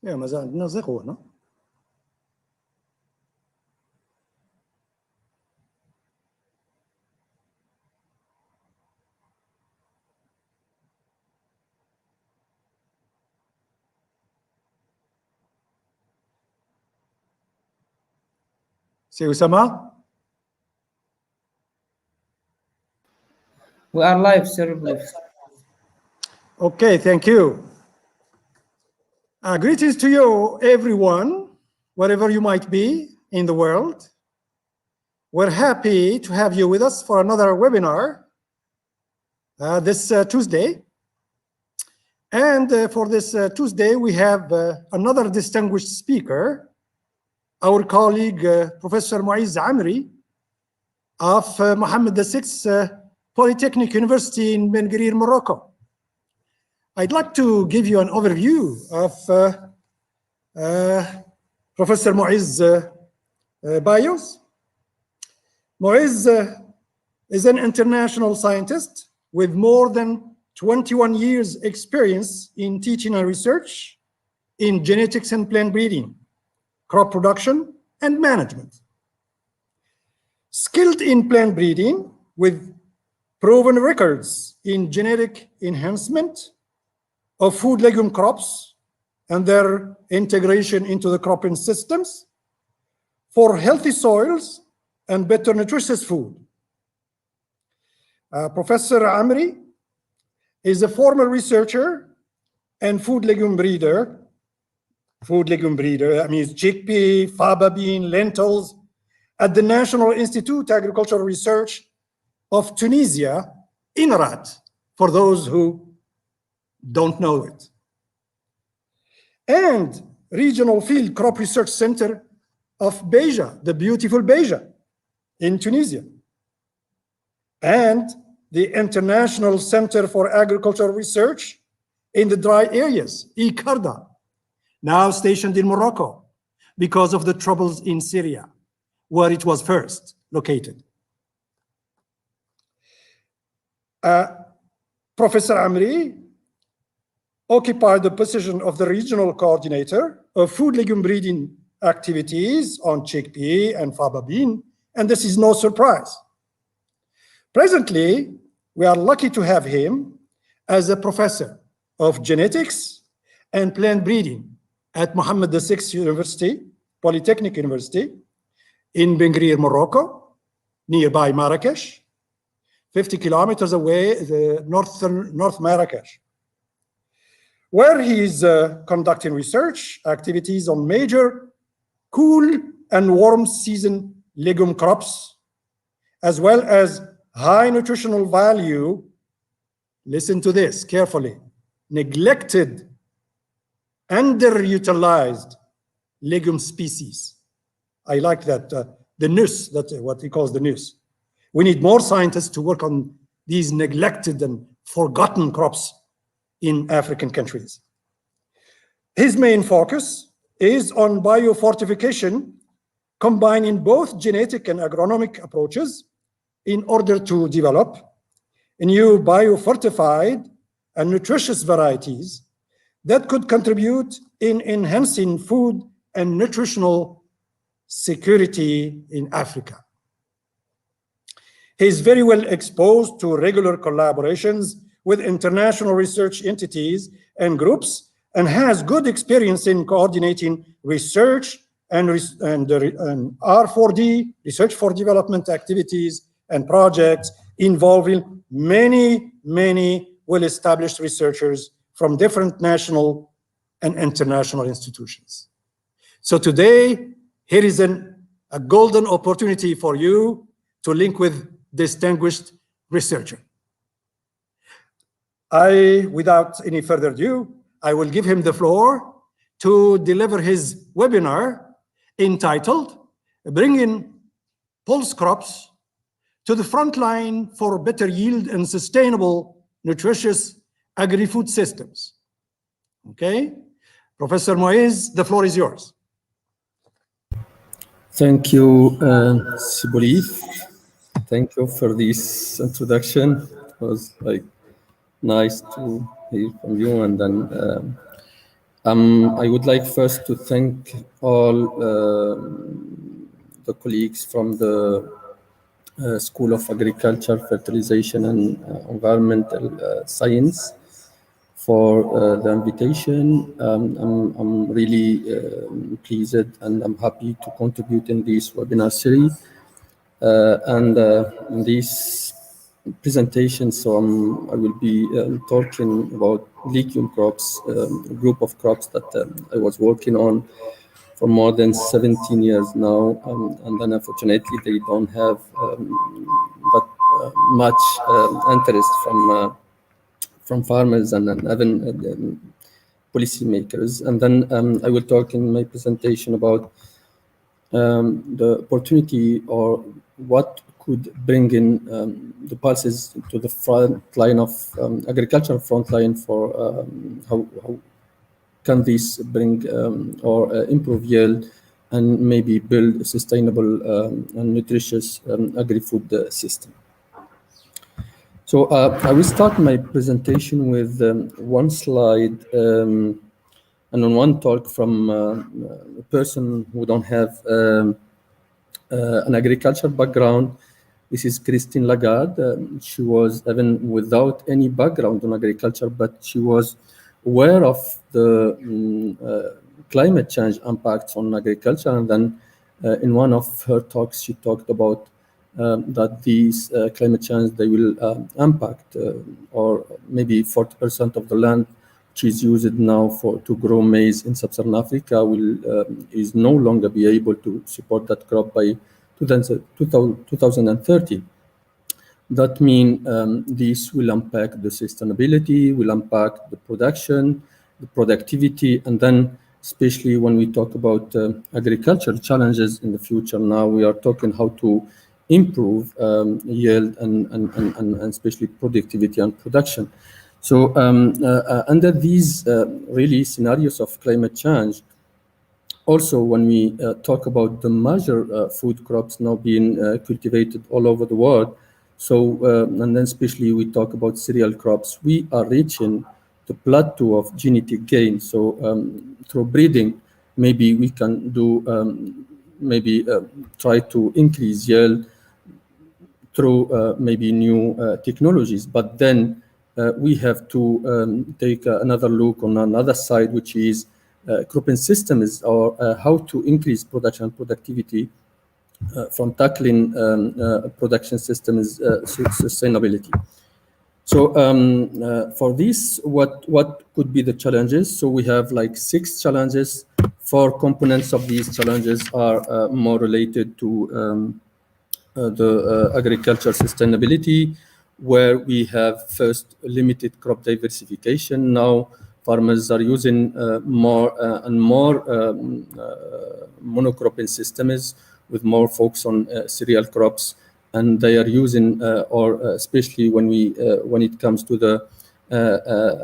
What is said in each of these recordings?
ما زال عندنا زيرو هنا. سي أسامة؟ We are live, sir. Please. Okay, thank you. Greetings to you, everyone, wherever you might be in the world. We're happy to have you with us for another webinar this Tuesday. And for this Tuesday, we have another distinguished speaker, our colleague, Professor Moez AMRI of Mohammed VI Polytechnic University in Ben Guerir, Morocco. I'd like to give you an overview of Professor Moez bios. Moez is an international scientist with more than 21 years experience in teaching and research in genetics and plant breeding, crop production, and management. Skilled in plant breeding with proven records in genetic enhancement of food legume crops and their integration into the cropping systems for healthy soils and better nutritious food. Professor AMRI is a former researcher and food legume breeder. That means chickpea, faba bean, lentils at the National Institute of Agricultural Research of Tunisia, INRAT, for those who don't know it. And Regional Field Crop Research Center of Beja, the beautiful Beja in Tunisia. And the International Center for Agricultural Research in the dry areas, ICARDA, now stationed in Morocco because of the troubles in Syria, where it was first located. Professor AMRI occupied the position of the regional coordinator of food legume breeding activities on chickpea and faba bean, and this is no surprise. Presently, we are lucky to have him as a professor of genetics and plant breeding at Mohammed VI University, Polytechnic University in Ben Guerir, Morocco, nearby Marrakesh, 50 kilometers away, North Marrakesh, where he is conducting research activities on major cool and warm season legume crops, as well as high nutritional value, listen to this carefully, neglected, underutilized legume species. I like that, the news, that's what he calls the news. We need more scientists to work on these neglected and forgotten crops in African countries. His main focus is on biofortification, combining both genetic and agronomic approaches in order to develop new biofortified and nutritious varieties that could contribute in enhancing food and nutritional security in Africa. He is very well exposed to regular collaborations with international research entities and groups and has good experience in coordinating research and R4D, research for development activities and projects involving many well-established researchers from different national and international institutions. So today, here is a golden opportunity for you to link with distinguished researcher. Without any further ado, I will give him the floor to deliver his webinar entitled Bringing Pulse Crops to the Front Line for Better Yield and Sustainable Nutritious Agri-Food Systems. Okay, Professor Moez, the floor is yours. Thank you, Sibolith. Thank you for this introduction. It was like nice to hear from you, and then I would like first to thank all the colleagues from the School of Agriculture, Fertilization and Environmental Science for the invitation. I'm really pleased and I'm happy to contribute in this webinar series. And in this presentation, so I will be talking about legume crops, a group of crops that I was working on for more than 17 years now, and then unfortunately they don't have that much interest from farmers and even policymakers. And then I will talk in my presentation about the opportunity or what could bring in the pulses to the front line of agricultural front line for how can this bring or improve yield and maybe build a sustainable and nutritious agri-food system. So I will start my presentation with one slide and on one talk from a person who don't have an agriculture background. This is Christine Lagarde. She was even without any background on agriculture, but she was aware of the climate change impacts on agriculture. And then in one of her talks, she talked about that these climate change, they will impact or maybe 40% of the land which is used now to grow maize in sub-Saharan Africa is no longer be able to support that crop by 2030. That means this will impact the sustainability, will impact the production, the productivity, and then especially when we talk about agricultural challenges in the future, now we are talking how to improve yield and especially productivity and production. So under these really scenarios of climate change, also when we talk about the major food crops now being cultivated all over the world, so and then especially we talk about cereal crops, we are reaching the plateau of genetic gain. So through breeding, maybe we can do try to increase yield through maybe new technologies, but then we have to take another look on another side, which is cropping systems or how to increase production and productivity from tackling production systems sustainability. So for this, what could be the challenges? So we have like 6 challenges. 4 components of these challenges are more related to the agriculture sustainability, where we have first limited crop diversification. Now farmers are using more and more monocropping systems with more focus on cereal crops, and they are using or especially when it comes to the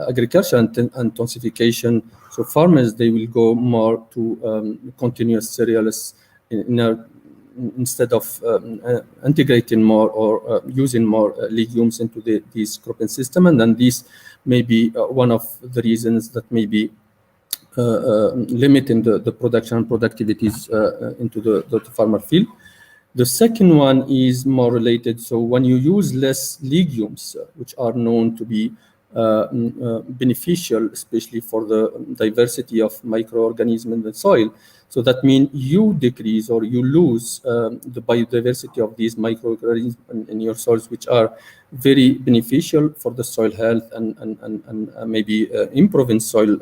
agriculture intensification. So farmers, they will go more to continuous cereals instead of integrating more or using more legumes into this cropping system. And then this may be one of the reasons that may be limiting the production and productivities into the farmer field. The second one is more related. So when you use less legumes, which are known to be beneficial, especially for the diversity of microorganisms in the soil. So that means you decrease or you lose the biodiversity of these microorganisms in your soils, which are very beneficial for the soil health and maybe improving soil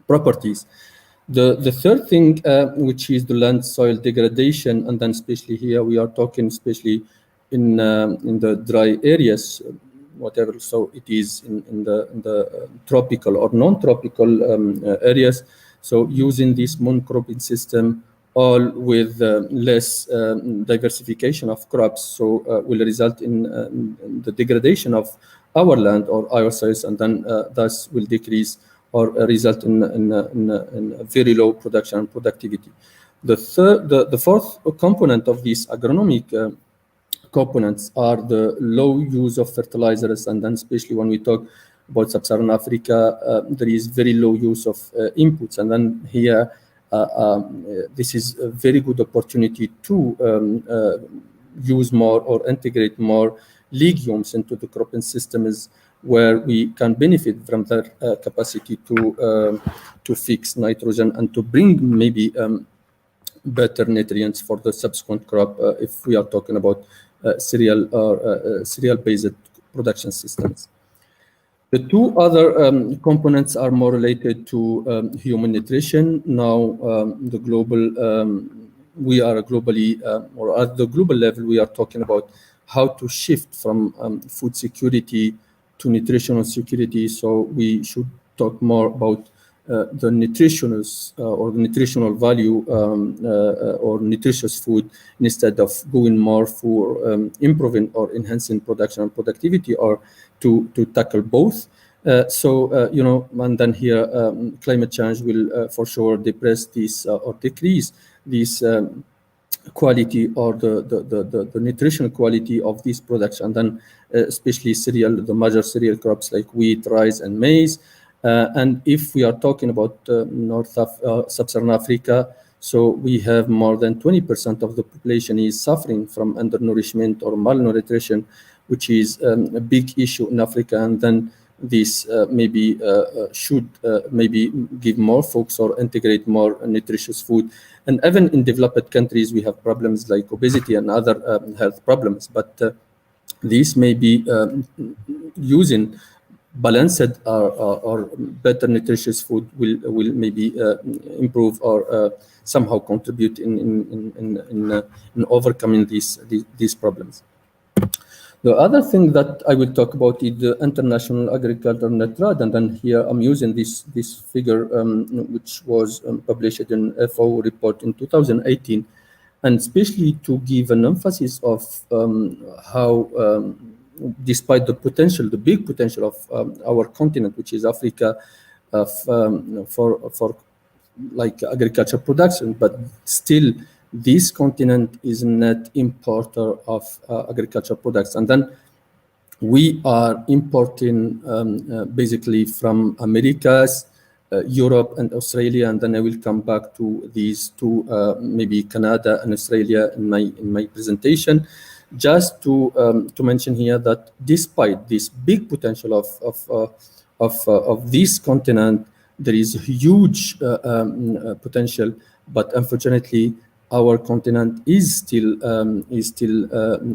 properties. The third thing, which is the land soil degradation, and then especially here we are talking especially in the dry areas, whatever, so it is in the tropical or non-tropical areas. So using this monocropping system, all with less diversification of crops, so will result in the degradation of our land or our soils, and then thus will decrease or result in very low production and productivity. The fourth component of these agronomic components are the low use of fertilizers, and then especially when we talk about Sub-Saharan Africa, there is very low use of inputs. And then here, this is a very good opportunity to use more or integrate more legumes into the cropping systems, where we can benefit from their capacity to fix nitrogen and to bring maybe better nutrients for the subsequent crop if we are talking about cereal or cereal-based production systems. The two other components are more related to human nutrition. Now, the global, we are globally, or at the global level, we are talking about how to shift from food security to nutritional security. So we should talk more about the nutritious or the nutritional value or nutritious food, instead of going more for improving or enhancing production and productivity, or to tackle both. You know, and then here climate change will for sure depress this or decrease this quality or the nutritional quality of these products, and then especially the major cereal crops like wheat, rice, and maize. And if we are talking about Sub-Saharan Africa, so we have more than 20% of the population is suffering from undernourishment or malnutrition, which is a big issue in Africa. And then this maybe should maybe give more focus or integrate more nutritious food. And even in developed countries, we have problems like obesity and other health problems. But these may be using balanced or better nutritious food will maybe improve or somehow contribute in overcoming these problems. The other thing that I will talk about is the international agricultural net trade, and then here I'm using this figure which was published in FAO report in 2018, and especially to give an emphasis of how despite the big potential of our continent, which is Africa, for like agriculture production, but still this continent is a net importer of agriculture products. And then we are importing basically from Americas, Europe, and Australia, and then I will come back to these two, maybe Canada and Australia in my presentation. Just to mention here that despite this big potential of this continent, there is a huge potential, but unfortunately, our continent is still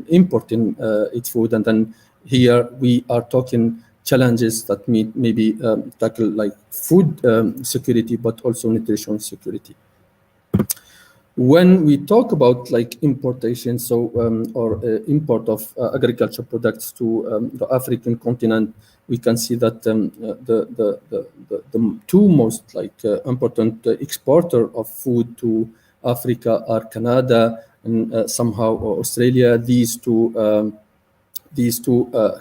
importing its food, and then here we are talking challenges that maybe tackle like food security, but also nutrition security. When we talk about like importation, so or import of agriculture products to the African continent, we can see that the two most like important exporter of food to Africa are Canada and somehow Australia. These two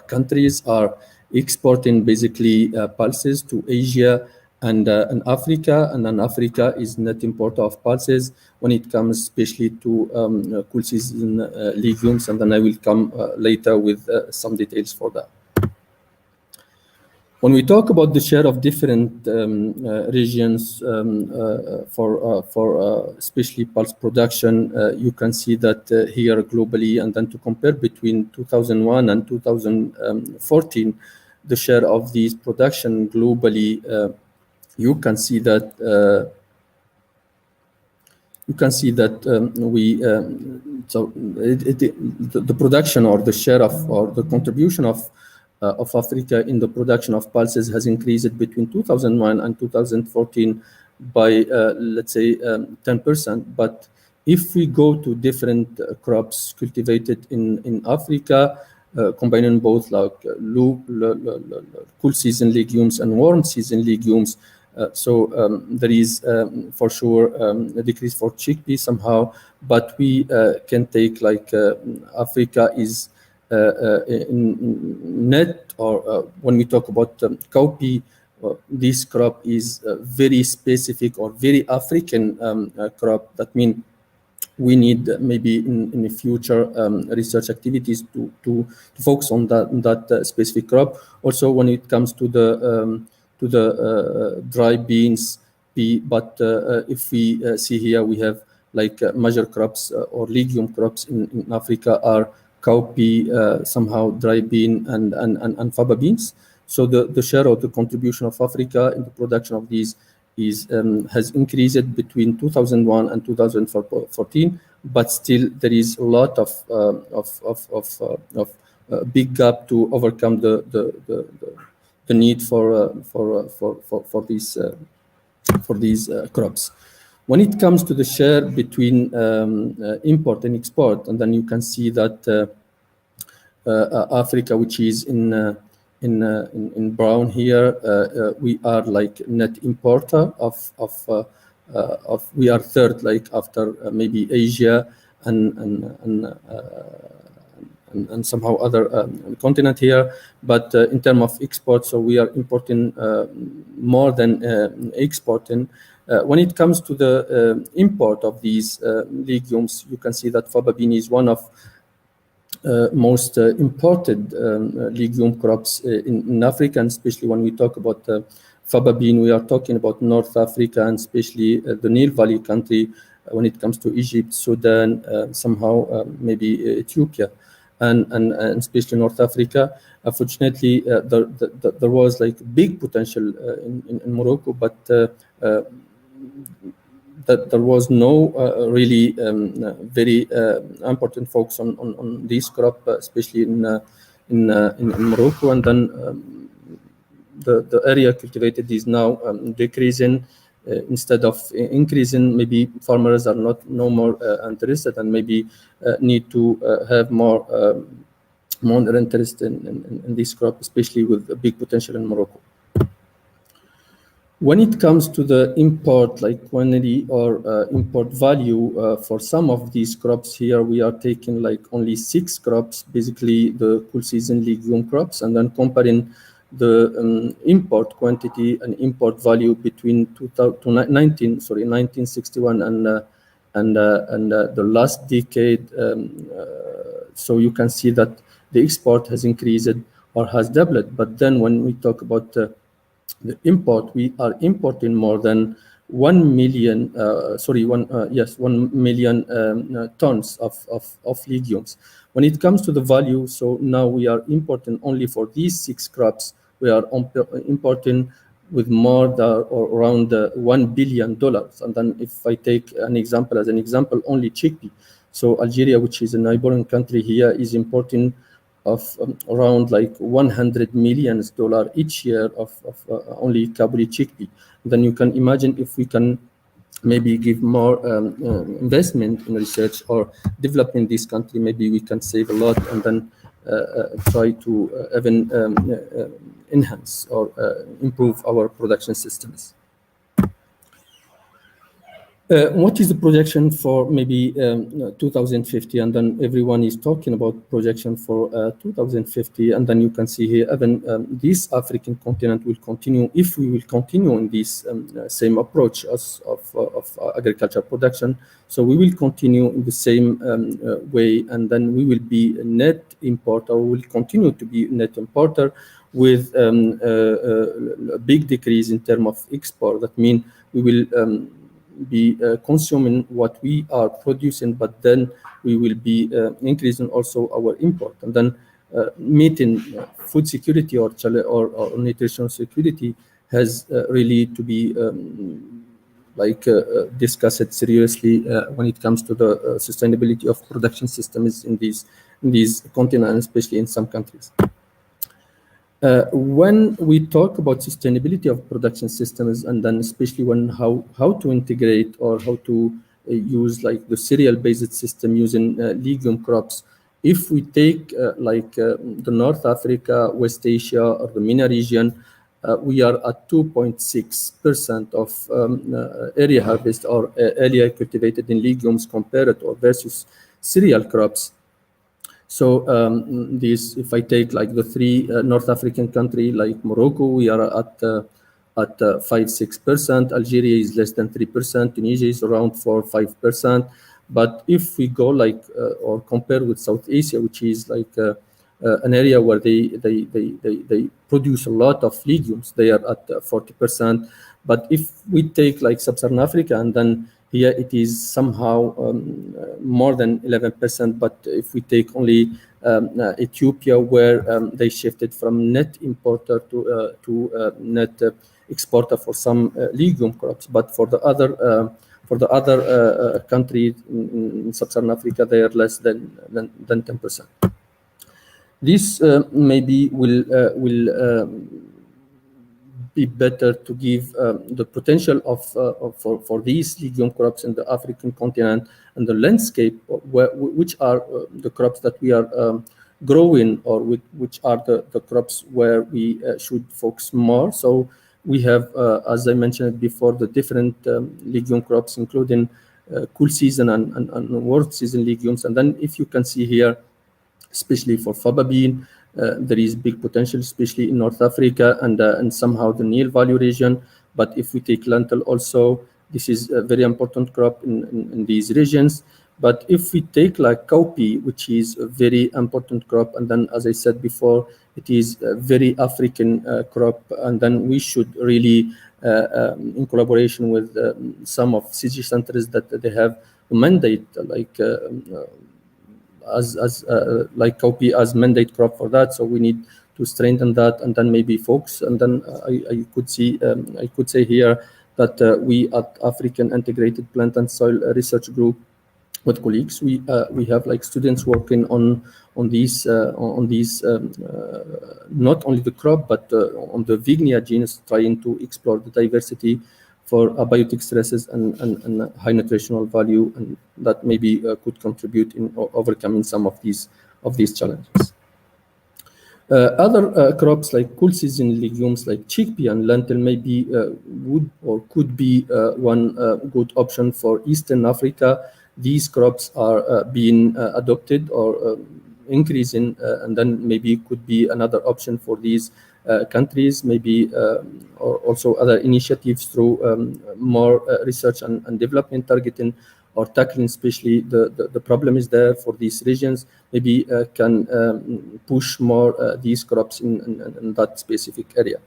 countries are exporting basically pulses to Asia and Africa, and then Africa is net importer of pulses when it comes especially to cool season legumes, and then I will come later with some details for that. When we talk about the share of different regions for especially pulse production, you can see that here globally, and then to compare between 2001 and 2014, the share of these production globally, you can see that the production or the share of or the contribution of Africa in the production of pulses has increased between 2001 and 2014 by let's say 10%. But if we go to different crops cultivated in Africa, combining both like cool season legumes and warm season legumes, there is for sure a decrease for chickpea somehow, but we can take like Africa is in net, or when we talk about cowpea, this crop is very specific or very African crop. That means we need maybe in the future research activities to focus on that specific crop. Also, when it comes to the dry beans, but if we see here, we have like major crops or legume crops in Africa are cowpea, somehow dry bean, and faba beans. So the share of the contribution of Africa in the production of these has increased between 2001 and 2014, but still there is a lot of big gap to overcome the need for these crops. When it comes to the share between import and export, and then you can see that Africa, which is in brown here, we are like net importer of we are third, like after maybe Asia and somehow other continent here. But in terms of export, so we are importing more than exporting. When it comes to the import of these legumes, you can see that faba bean is one of most imported legume crops in Africa, and especially when we talk about faba bean, we are talking about North Africa and especially the Nile Valley country when it comes to Egypt, Sudan, somehow maybe Ethiopia, and especially North Africa. Unfortunately, there was like big potential in Morocco, but that there was no really very important focus on this crop, especially in Morocco, and then the area cultivated is now decreasing instead of increasing. Maybe farmers are no more interested, and maybe need to have more interest in this crop, especially with a big potential in Morocco. When it comes to the import, like quantity or import value for some of these crops here, we are taking like only 6 crops, basically the cool season legume crops, and then comparing the import quantity and import value between 1961 and the last decade. So you can see that the export has increased or has doubled. But then when we talk about the import, we are importing more than 1 million, 1 million tons of legumes. When it comes to the value, so now we are importing only for these 6 crops, we are importing with more than or around $1 billion. And then if I take an example, only chickpea. So Algeria, which is a neighboring country here, is importing of around like $100 million each year of only Kabuli chickpea. Then you can imagine if we can maybe give more investment in research or developing this country, maybe we can save a lot, and then try to even enhance or improve our production systems. What is the projection for maybe 2050? And then everyone is talking about projection for 2050. And then you can see here, even this African continent will continue, if we will continue in this same approach of agriculture production. So we will continue in the same way, and then we will be a net importer, we will continue to be a net importer with a big decrease in terms of export. That means we will be consuming what we are producing, but then we will be increasing also our import, and then meeting food security or nutritional security has really to be discussed seriously when it comes to the sustainability of production systems in these continents, especially in some countries. When we talk about sustainability of production systems, and then especially when how to integrate or how to use like the cereal-based system using legume crops, if we take the North Africa, West Asia, or the MENA region, we are at 2.6% of area harvest or area cultivated in legumes compared or versus cereal crops. So if I take like the 3 North African country like Morocco, we are at 5-6%. Algeria is less than 3%. Tunisia is around 4-5%. But if we go like or compare with South Asia, which is like an area where they produce a lot of legumes, they are at 40%. But if we take like Sub-Saharan Africa, and then here it is somehow more than 11%. But if we take only Ethiopia, where they shifted from net importer to net exporter for some legume crops, but for the other countries in Sub-Saharan Africa, they are less than 10%. This maybe will be better to give the potential for these legume crops in the African continent and the landscape, which are the crops that we are growing, or which are the crops where we should focus more. So we have, as I mentioned before, the different legume crops, including cool season and warm season legumes. And then if you can see here, especially for faba bean, there is big potential, especially in North Africa and somehow the Nile Valley region. But if we take lentil also, this is a very important crop in these regions. But if we take like cowpea, which is a very important crop, and then as I said before, it is a very African crop, and then we should really, in collaboration with some of CG centers, that they have a mandate like like cowpea as mandate crop for that. So we need to strengthen that, and then maybe focus. And then I could say here that we at African Integrated Plant and Soil Research Group with colleagues, we have like students working on these not only the crop, but on the Vignia genus, trying to explore the diversity for abiotic stresses and high nutritional value, and that maybe could contribute in overcoming some of these challenges. Other crops like cool season legumes like chickpea and lentil maybe would or could be one good option for Eastern Africa. These crops are being adopted or increasing, and then maybe could be another option for these countries, maybe or also other initiatives through more research and development targeting or tackling, especially the problem is there for these regions, maybe can push more these crops in that specific area.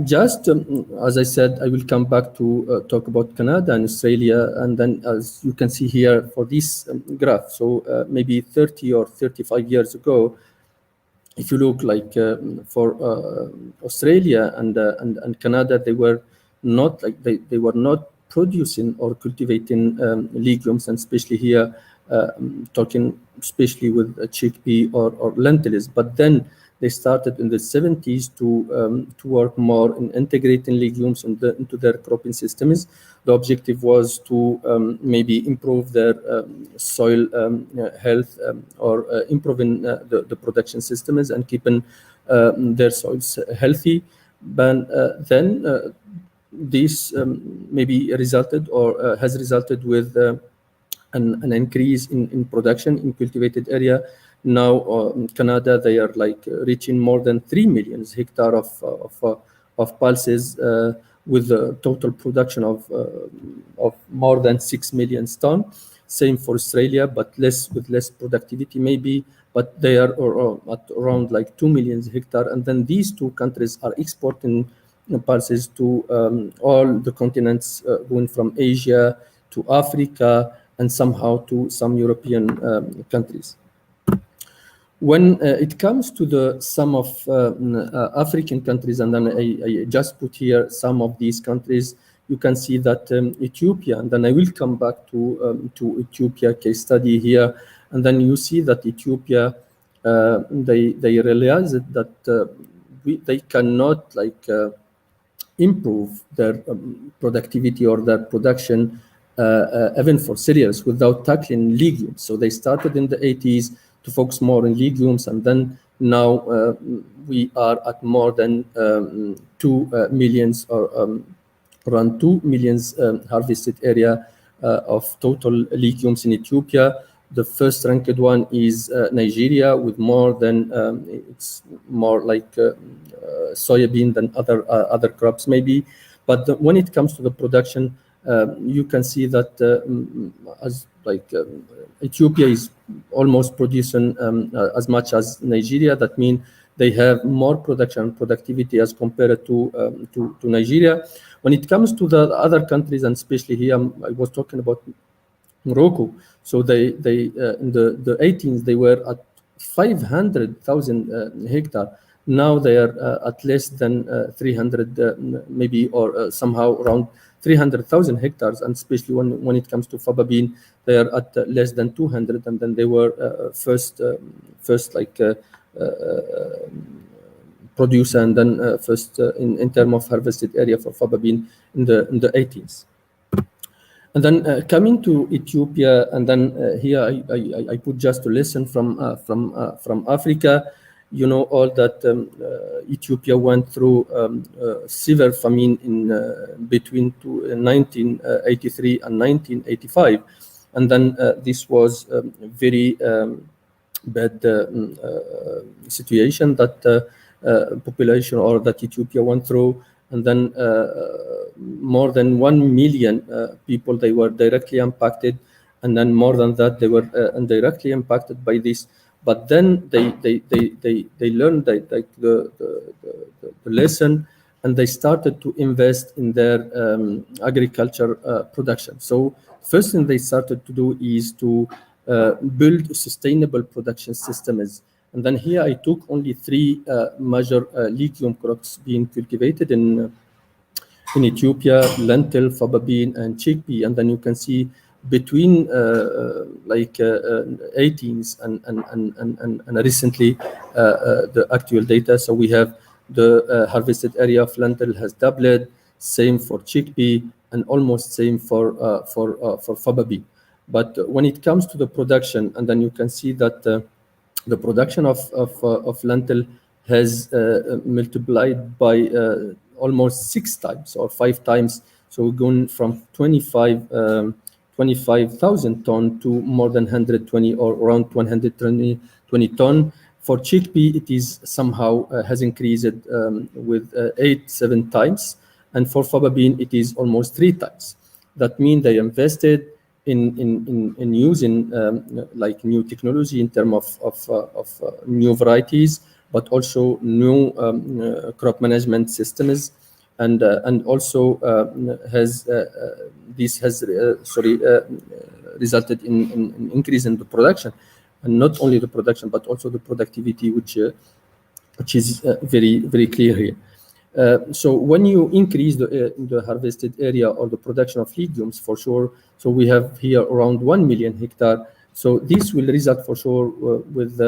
Just as I said, I will come back to talk about Canada and Australia, and then as you can see here for this graph, so maybe 30 or 35 years ago, if you look like for Australia and Canada, they were not like they were not producing or cultivating legumes, and especially here talking especially with chickpea or lentils. But then they started in the 70s to work more in integrating legumes into their cropping systems. The objective was to maybe improve their soil health or improving the production systems and keeping their soils healthy. But then this maybe resulted or has resulted with an increase in production in cultivated area. Now Canada, they are like reaching more than 3 million hectares of pulses with a total production of more than 6 million tons. Same for Australia, but with less productivity maybe, but they are at around like 2 million hectares. And then these two countries are exporting pulses to all the continents, going from Asia to Africa and somehow to some European countries. When it comes to some of African countries, and then I just put here some of these countries, you can see that Ethiopia, and then I will come back to Ethiopia case study here, and then you see that Ethiopia, they realized that they cannot like improve their productivity or their production even for cereals without tackling legumes. So they started in the 80s to focus more on legumes, and then now we are at more than 2 millions or around 2 millions harvested area of total legumes in Ethiopia. The first ranked one is Nigeria with more than it's more like soybean than other crops maybe. But when it comes to the production, you can see that as like Ethiopia is almost producing as much as Nigeria. That means they have more production and productivity as compared to Nigeria. When it comes to the other countries, and especially here, I was talking about Morocco. So they in the 18s they were at 500,000 hectare. Now they are at less than 300 maybe, or somehow around 300,000 hectares. And especially when it comes to faba bean, they are at less than 200. And then they were first like producer, and then first in terms of harvested area for faba bean in the 18s. And then coming to Ethiopia, and then here I put just a lesson from Africa. You know all that Ethiopia went through severe famine in between 1983 and 1985, and then this was very bad situation that population or that Ethiopia went through. And then more than 1 million people, they were directly impacted, and then more than that, they were indirectly impacted by this. But then they learned that, like the lesson, and they started to invest in their agriculture production. So first thing they started to do is to build a sustainable production systems. And then here I took only 3 major legume crops being cultivated in Ethiopia: lentil, faba bean, and chickpea. And then you can see between 18s and recently the actual data. So we have the harvested area of lentil has doubled, same for chickpea, and almost same for faba bean. But when it comes to the production, and then you can see that the production of lentil has multiplied by almost 6 times or 5 times. So we're going from 25,000 ton to more than 120 or around 120 ton. For chickpea, it is somehow has increased with 7 times, and for faba bean, it is almost 3 times. That means they invested in using like new technology in terms of new varieties, but also new crop management systems, and also this has resulted in increase in the production, and not only the production but also the productivity, which is very clear here. So when you increase the harvested area or the production of legumes, for sure, so we have here around 1 million hectare. So this will result for sure with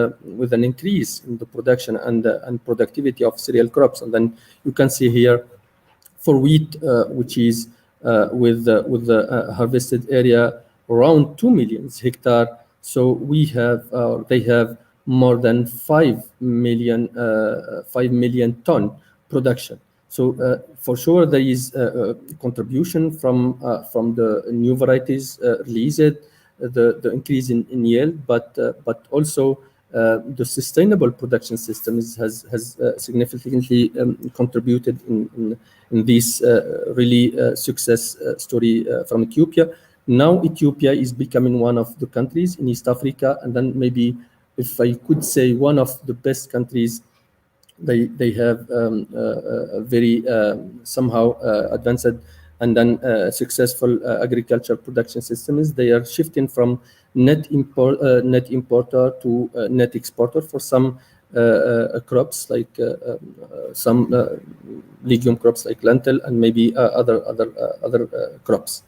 an increase in the production and productivity of cereal crops. And then you can see here for wheat, which is with the harvested area around 2 million hectare. So we have they have more than 5 million ton production. So for sure there is a contribution from the new varieties released, the increase in yield, but also the sustainable production systems has significantly contributed in this really success story from Ethiopia. Now Ethiopia is becoming one of the countries in East Africa, and then maybe, if I could say, one of the best countries. They have a very somehow advanced and then successful agriculture production systems. They are shifting from net importer to net exporter for some crops, like some legume crops like lentil, and maybe other crops.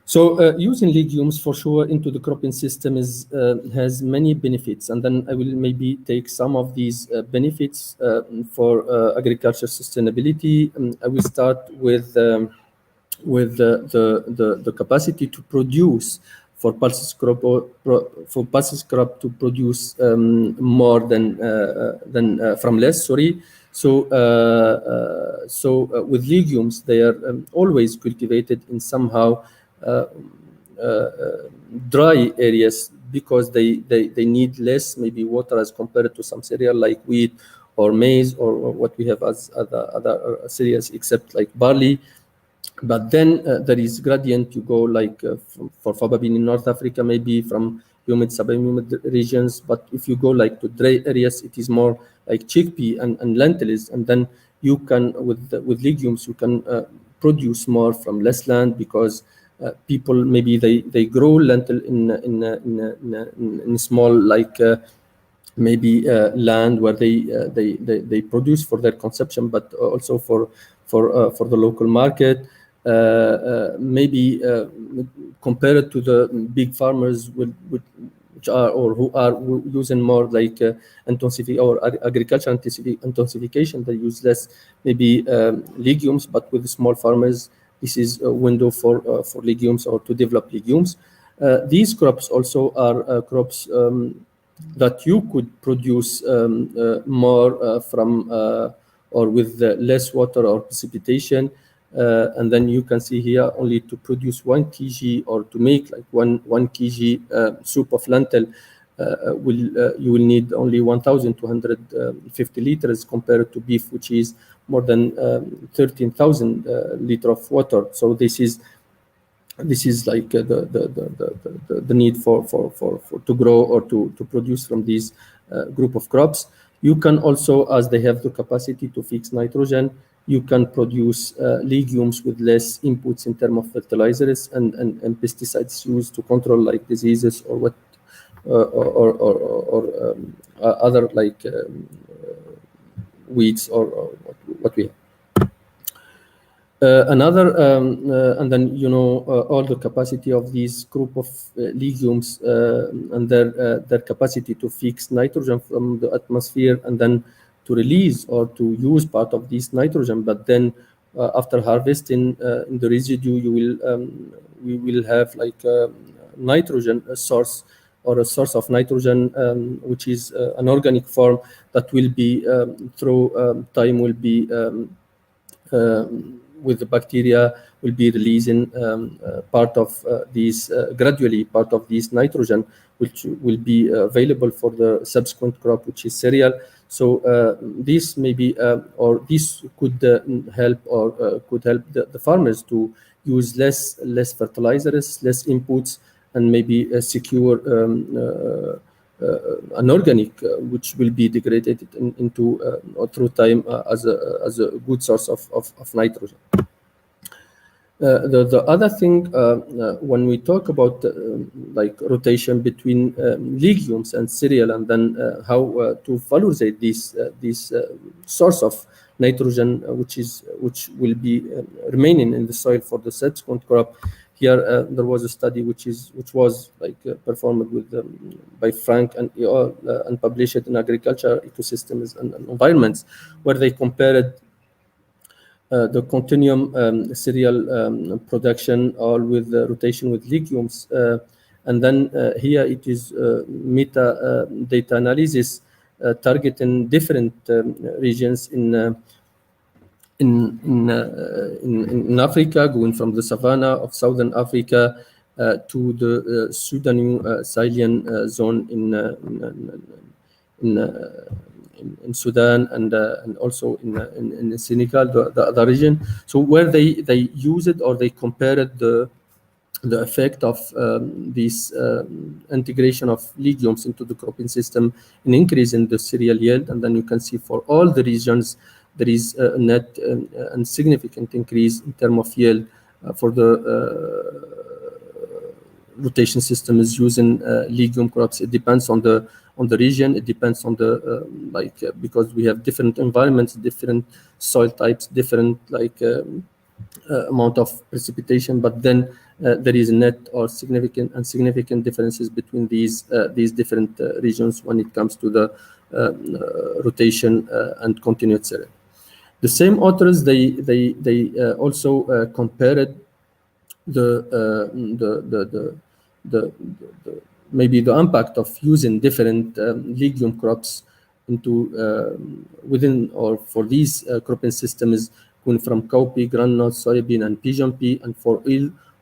So using legumes for sure into the cropping system has many benefits, and then I will maybe take some of these benefits for agriculture sustainability. I will start with the capacity to produce for pulses crop to produce more than from less. Sorry. So with legumes, they are always cultivated in somehow dry areas, because they need less maybe water as compared to some cereal like wheat or maize or what we have as other cereals, except like barley. But then there is gradient. You go like for faba bean in North Africa, maybe from humid, sub-humid regions. But if you go like to dry areas, it is more like chickpea and lentils. And then you can, with legumes, you can produce more from less land, because people maybe they grow lentil in small like maybe land where they produce for their consumption, but also for the local market. Maybe compared to the big farmers which are or who are using more like agriculture intensification, they use less maybe legumes. But with small farmers, this is a window for legumes, or to develop legumes. These crops also are crops that you could produce more from or with less water or precipitation. And then you can see here, only to produce 1 kg, or to make like 1 kg soup of lentil, you will need only 1,250 liters, compared to beef, which is more than 13,000 liters of water. So this is like the need for to grow or to produce from these group of crops. You can also, as they have the capacity to fix nitrogen, you can produce legumes with less inputs in terms of fertilizers and pesticides used to control like diseases or what or other like weeds or what we have. And then all the capacity of these group of legumes and their capacity to fix nitrogen from the atmosphere, and then to release or to use part of this nitrogen. But then after harvesting, in the residue, we will have like nitrogen source, or a source of nitrogen, which is an organic form that will be through time will be with the bacteria will be releasing part of these gradually part of this nitrogen, which will be available for the subsequent crop, which is cereal. So this maybe or this could help or could help the farmers to use less fertilizers, less inputs, and maybe secure an organic which will be degraded into through time as a good source of nitrogen. The other thing, when we talk about like rotation between legumes and cereal, and then how to valorizate this source of nitrogen, which will be remaining in the soil for the subsequent crop. Here, there was a study which was like performed with by Frank and and published in Agriculture, Ecosystems and Environments, where they compared the continuum cereal production, all with rotation with legumes, and then here it is meta data analysis targeting different regions in Africa, going from the savanna of southern Africa to the Sudano-Sahelian zone in Sudan, and also in Senegal, the other region. So where they use it, or they compared the effect of this integration of legumes into the cropping system, an increase in the cereal yield. And then you can see for all the regions, there is a net and significant increase in terms of yield for the rotation system is using legume crops. It depends on the region. It depends on the because we have different environments, different soil types, different amount of precipitation. But then there is net or significant differences between these different regions when it comes to the rotation and continued cereal. The same authors, they also compared maybe the impact of using different legume crops into within or for these cropping systems, going from cowpea, groundnut, soybean, and pigeon pea. And for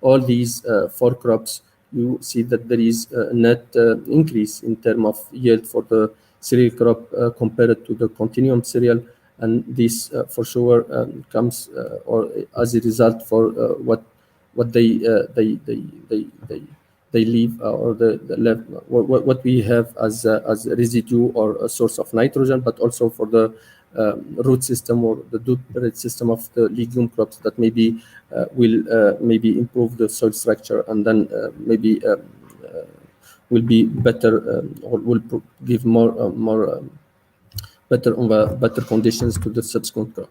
all these 4 crops, you see that there is a net increase in terms of yield for the cereal crop compared to the continuum cereal. and this for sure comes or as a result for what they leave or what we have as a residue or a source of nitrogen, but also for the root system or the root system of the legume crops that maybe will maybe improve the soil structure, and then maybe will be better or will give more better conditions to the subsequent crop.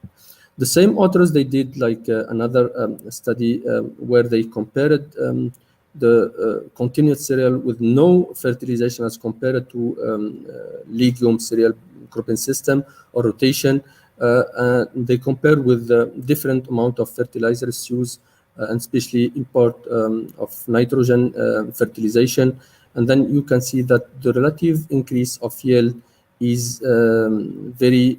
The same authors, they did like another study where they compared the continuous cereal with no fertilization as compared to legume cereal cropping system or rotation. They compared with different amount of fertilizers used, and especially import of nitrogen fertilization. And then you can see that the relative increase of yield is very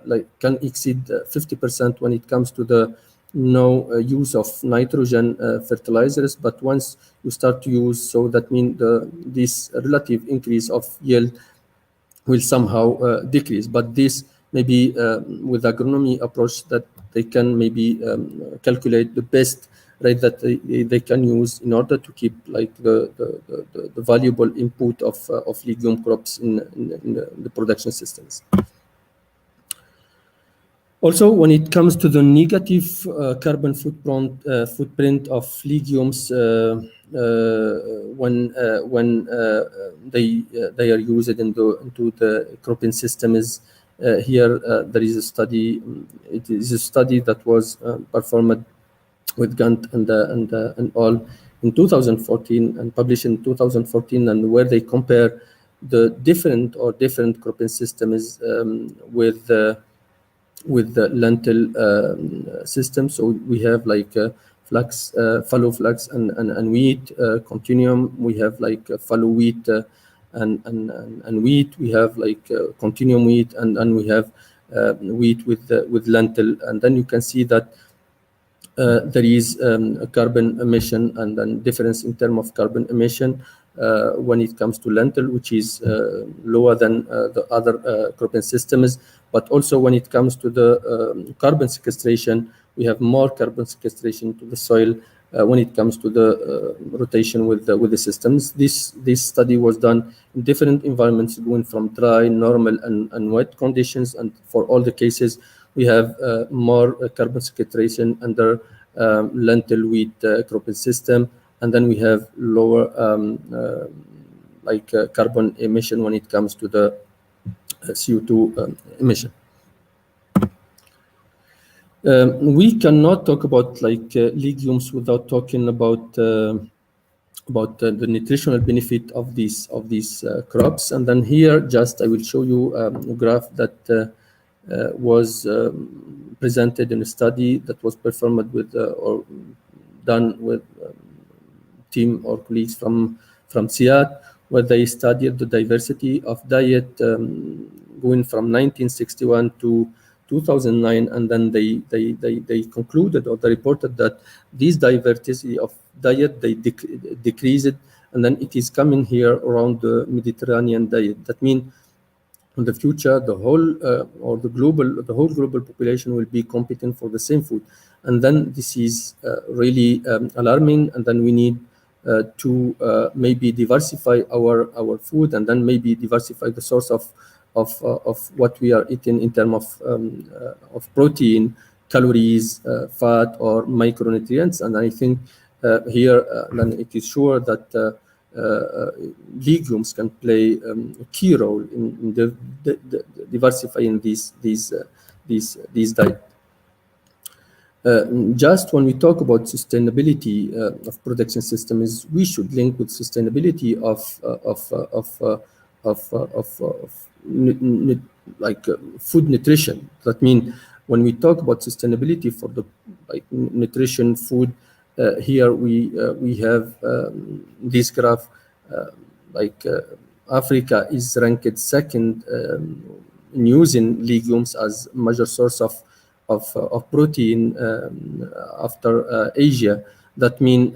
like can exceed 50% when it comes to the no use of nitrogen fertilizers. But once you start to use, so that means this relative increase of yield will somehow decrease. But this maybe with agronomy approach that they can maybe calculate the best rate that they can use in order to keep like the valuable input of legume crops in the production systems. Also, when it comes to the negative carbon footprint of legumes when they are used into the cropping system is here there is a study. It is a study that was performed with Gantt and all in 2014 and published in 2014, and where they compare the different cropping systems with the lentil system. So we have like flax, fallow flax and wheat continuum. We have like fallow wheat and wheat. We have like continuum wheat, and we have wheat with lentil. And then you can see that there is a carbon emission and then difference in terms of carbon emission when it comes to lentil, which is lower than the other cropping systems. But also when it comes to the carbon sequestration, we have more carbon sequestration to the soil when it comes to the rotation with the systems. This study was done in different environments, going from dry, normal, and wet conditions. And for all the cases, we have more carbon sequestration under lentil wheat cropping system, and then we have lower carbon emission when it comes to the CO2 emission. We cannot talk about legumes without talking about the nutritional benefit of these crops. And then here, just I will show you a graph that was presented in a study that was performed with or done with team or colleagues from SIAD, where they studied the diversity of diet going from 1961 to 2009, and then they concluded or they reported that this diversity of diet they decreased, and then it is coming here around the Mediterranean diet. That means in the future, the whole global population will be competing for the same food, and then this is really alarming. And then we need to maybe diversify our food, and then maybe diversify the source of what we are eating in terms of protein, calories, fat, or micronutrients. And I think here then it is sure that legumes can play a key role in diversifying these diet. Just when we talk about sustainability of production systems, we should link with sustainability of food nutrition. That means when we talk about sustainability for the nutrition food, here we have this graph. Africa is ranked second in using legumes as major source of protein after Asia. That means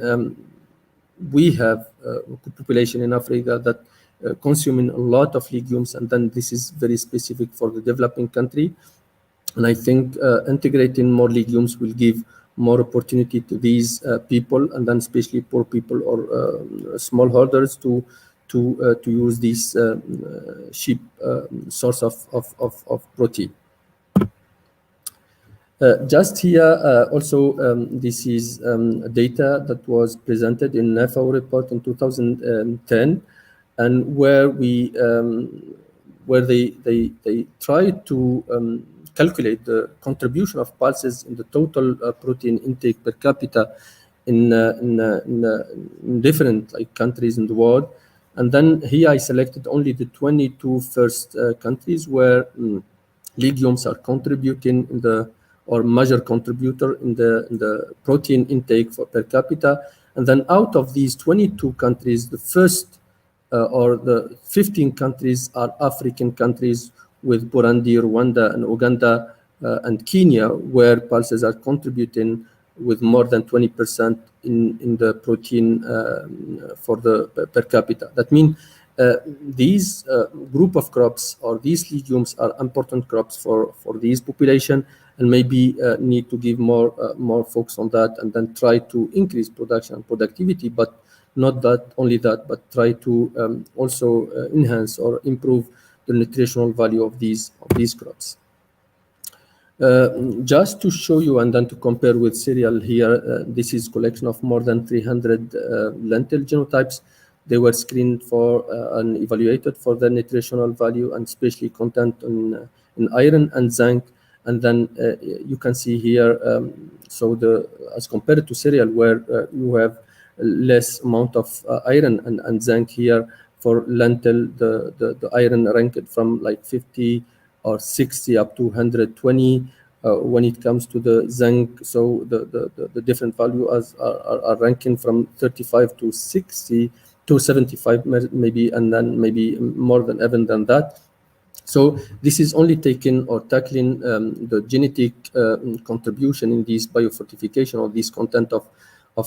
we have a population in Africa that consuming a lot of legumes, and then this is very specific for the developing country. And I think integrating more legumes will give more opportunity to these people, and then especially poor people or smallholders to use this cheap source of protein. Just here, also, this is data that was presented in FAO report in 2010, and where we where they tried to calculate the contribution of pulses in the total protein intake per capita in different countries in the world. And then here I selected only the 22 first countries where legumes are contributing in the or major contributor in the protein intake per capita. And then out of these 22 countries, the first or the 15 countries are African countries, with Burundi, Rwanda, and Uganda, and Kenya, where pulses are contributing with more than 20% in the protein for the per capita. That means these group of crops or these legumes are important crops for these population, and maybe need to give more focus on that, and then try to increase production and productivity, but not that only that, but try to also enhance or improve the nutritional value of these crops. Just to show you and then to compare with cereal here, this is collection of more than 300 lentil genotypes. They were screened for and evaluated for their nutritional value, and especially content in iron and zinc. And then you can see here, so as compared to cereal, where you have less amount of iron and zinc, here for lentil, the iron ranked from like 50 or 60 up to 120. When it comes to the zinc, so the different values are ranking from 35 to 60 to 75 maybe, and then maybe more than even than that. So this is only taking or tackling the genetic contribution in this biofortification or this content of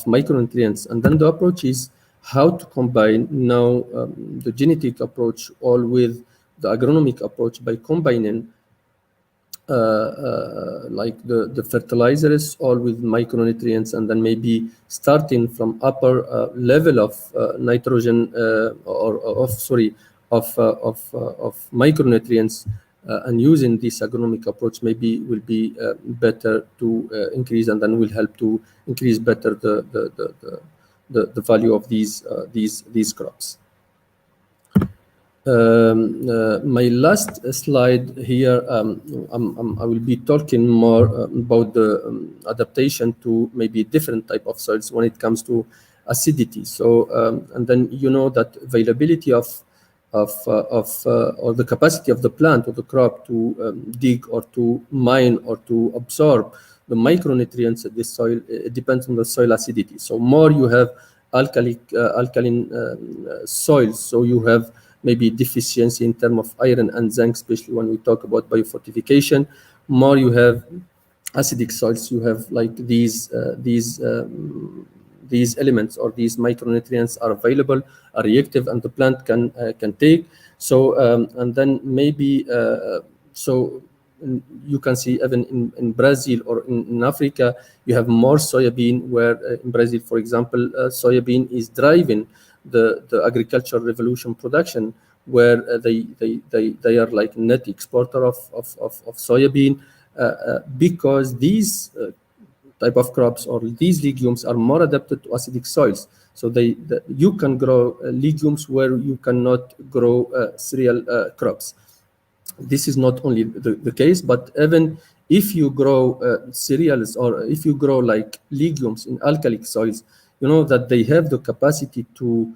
micronutrients. And then the approach is how to combine now the genetic approach all with the agronomic approach by combining like the fertilizers all with micronutrients, and then maybe starting from upper level of nitrogen of micronutrients, and using this agronomic approach maybe will be better to increase, and then will help to increase better the value of these crops. My last slide here, I will be talking more about the adaptation to maybe different type of soils when it comes to acidity. So, and then you know that availability of or the capacity of the plant or the crop to dig or to mine or to absorb the micronutrients of the soil, it depends on the soil acidity. So more you have alkaline soils, so you have maybe deficiency in terms of iron and zinc, especially when we talk about biofortification. More you have acidic soils, you have like these elements or these micronutrients are available, are reactive, and the plant can take. So and then maybe so you can see even in Brazil or in Africa, you have more soybean, where in Brazil, for example, soybean is driving the agricultural revolution production, where they are like net exporter of soybean, because these type of crops or these legumes are more adapted to acidic soils. So you can grow legumes where you cannot grow cereal crops. This is not only the case, but even if you grow cereals, or if you grow like legumes in alkalic soils, you know that they have the capacity to,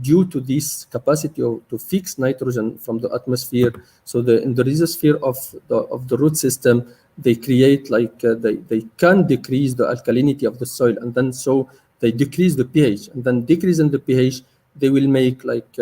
due to this capacity to fix nitrogen from the atmosphere. So in the rhizosphere of the root system, they create like they can decrease the alkalinity of the soil, and then so they decrease the pH, and then decreasing the pH, they will make like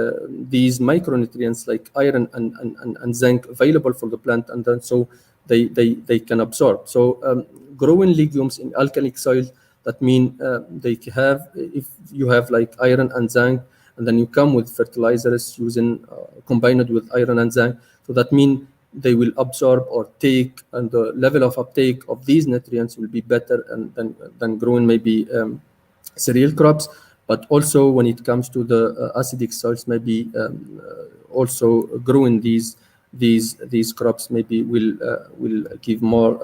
these micronutrients like iron and zinc available for the plant, and then so they can absorb. So growing legumes in alkalic soil, that means they have, if you have like iron and zinc, and then you come with fertilizers using combined with iron and zinc. So that means they will absorb or take, and the level of uptake of these nutrients will be better than growing maybe cereal crops. But also when it comes to the acidic soils, maybe also growing these crops maybe will give more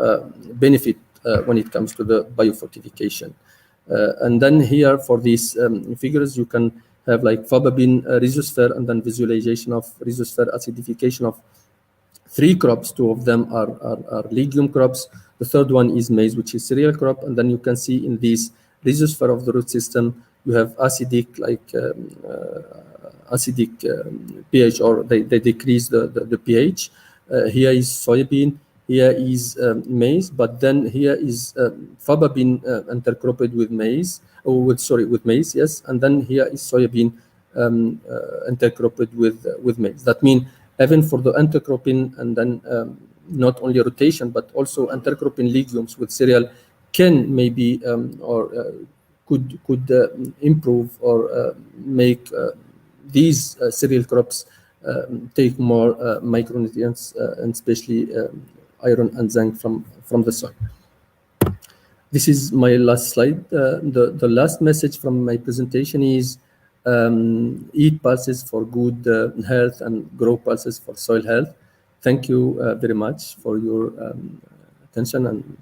benefit when it comes to the biofortification. And then here for these figures, you can have like fababin rhizosphere, and then visualization of rhizosphere acidification of 3 crops. 2 of them are legume crops. The third one is maize, which is cereal crop. And then you can see in this rhizosphere of the root system, you have acidic pH, or they decrease the pH. Here is soybean, here is maize, but then here is fababin intercropped with maize, with maize, yes, and then here is soybean intercropped with maize. That means even for the intercropping, and then not only rotation but also intercropping legumes with cereal can maybe could improve or make these cereal crops take more micronutrients, and especially iron and zinc from the soil. This is my last slide. The last message from my presentation is eat pulses for good health and grow pulses for soil health. Thank you very much for your attention, and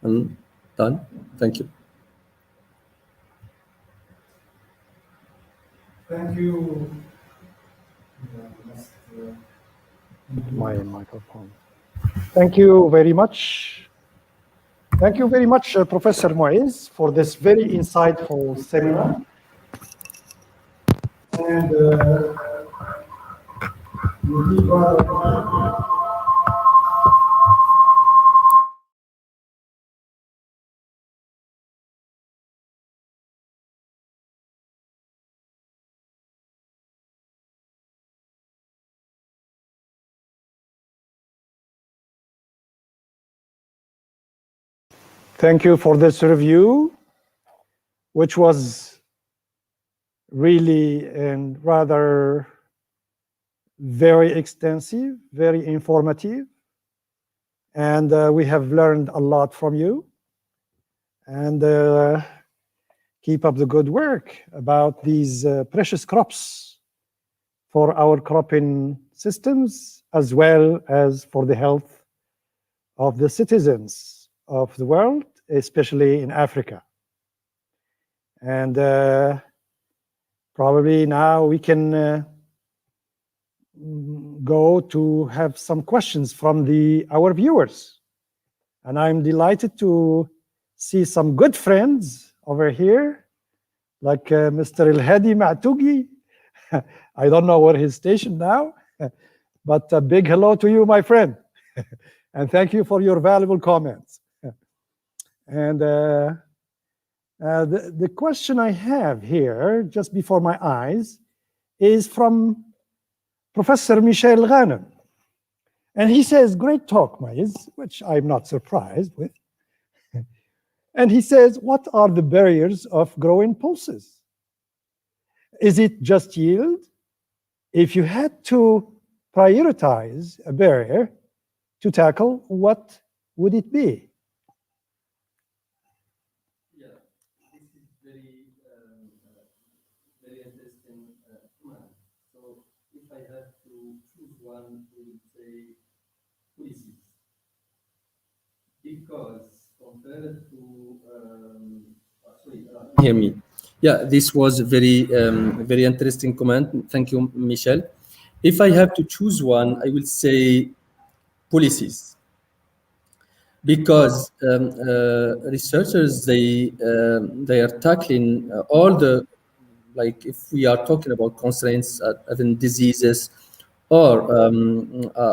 I'm done. Thank you. Thank you. My microphone. Thank you very much. Thank you very much, Professor Moez, for this very insightful seminar. And thank you for this review, which was really and rather very extensive, very informative. And we have learned a lot from you. And keep up the good work about these precious crops for our cropping systems, as well as for the health of the citizens of the world, especially in Africa. And probably now we can go to have some questions from our viewers. And I'm delighted to see some good friends over here, like Mr. El-Hadi Ma'tougi. I don't know where he's stationed now, but a big hello to you, my friend. And thank you for your valuable comments. And the question I have here, just before my eyes, is from Professor Michel Ghanem. And he says, great talk, Moez, which I'm not surprised with. And he says, what are the barriers of growing pulses? Is it just yield? If you had to prioritize a barrier to tackle, what would it be? Yeah, this is very interesting comment. So if I had to choose one, we would say policies. Because compared to, hear me. Yeah, this was very very interesting comment. Thank you, Michel. If I have to choose one, I will say policies, because researchers they are tackling all the, like if we are talking about constraints, even diseases or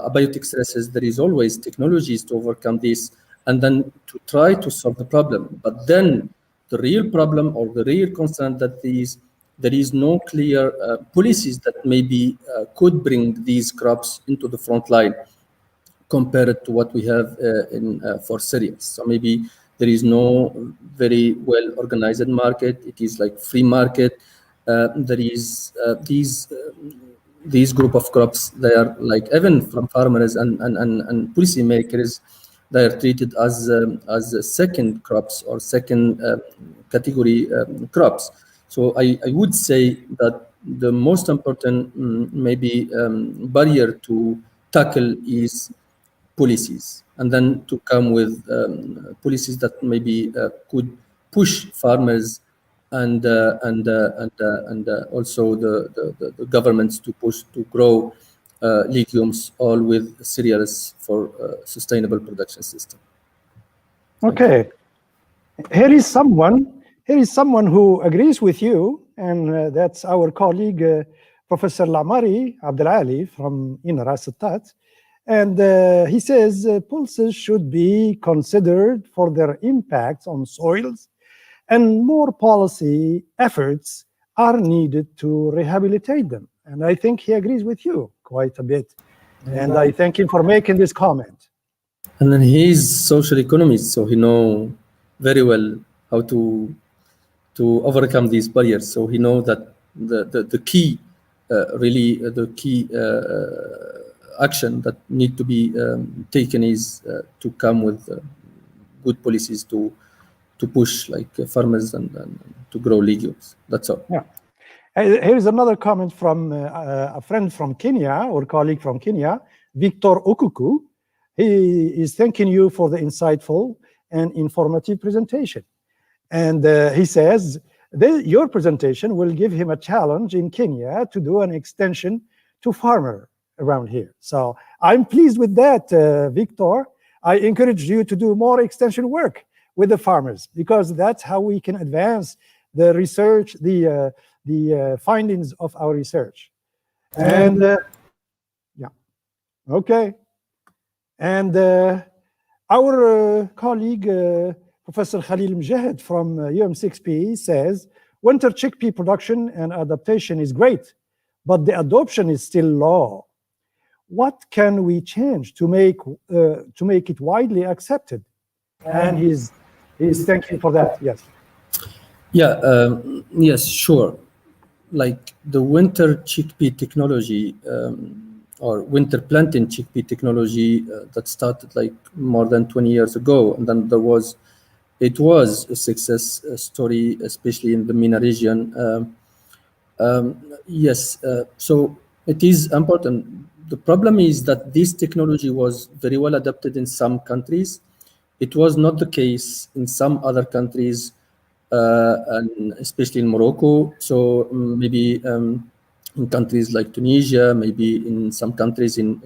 abiotic stresses, there is always technologies to overcome this and then to try to solve the problem. But then the real problem or the real constraint that there is no clear policies that maybe could bring these crops into the front line compared to what we have for cereals. So maybe there is no very well organized market. It is like free market. there is these group of crops. They are like, even from farmers and policymakers, they are treated as second crops or second category crops. So I would say that the most important maybe barrier to tackle is policies, and then to come with policies that maybe could push farmers and also the governments to push to grow legumes, all with cereals for sustainable production system. Okay. Here is someone who agrees with you, and that's our colleague, Professor Lamari Abdelali from Ras Tat. And he says pulses should be considered for their impacts on soils, and more policy efforts are needed to rehabilitate them. And I think he agrees with you quite a bit. And I thank him for making this comment. And then he's social economist, so he knows very well how to overcome these barriers. So he knows that the key, really the key action that need to be taken is to come with good policies to push like farmers and to grow legumes. That's all. Yeah. Here's another comment from a friend from Kenya, or colleague from Kenya, Victor Okuku. He is thanking you for the insightful and informative presentation. And he says, your presentation will give him a challenge in Kenya to do an extension to farmer around here. So I'm pleased with that, Victor. I encourage you to do more extension work with the farmers, because that's how we can advance the research, the findings of our research. And yeah, okay. And our colleague, Professor Khalil Mjahed from UM6P says, winter chickpea production and adaptation is great, but the adoption is still low. What can we change to make it widely accepted? And he's thanking for that. Yes. Yeah. Yes. Sure. Like the winter chickpea technology, or winter planting chickpea technology that started like more than 20 years ago, and then it was a success story, especially in the MENA region. Yes. So it is important. The problem is that this technology was very well adapted in some countries. It was not the case in some other countries, and especially in Morocco. So maybe in countries like Tunisia, maybe in some countries in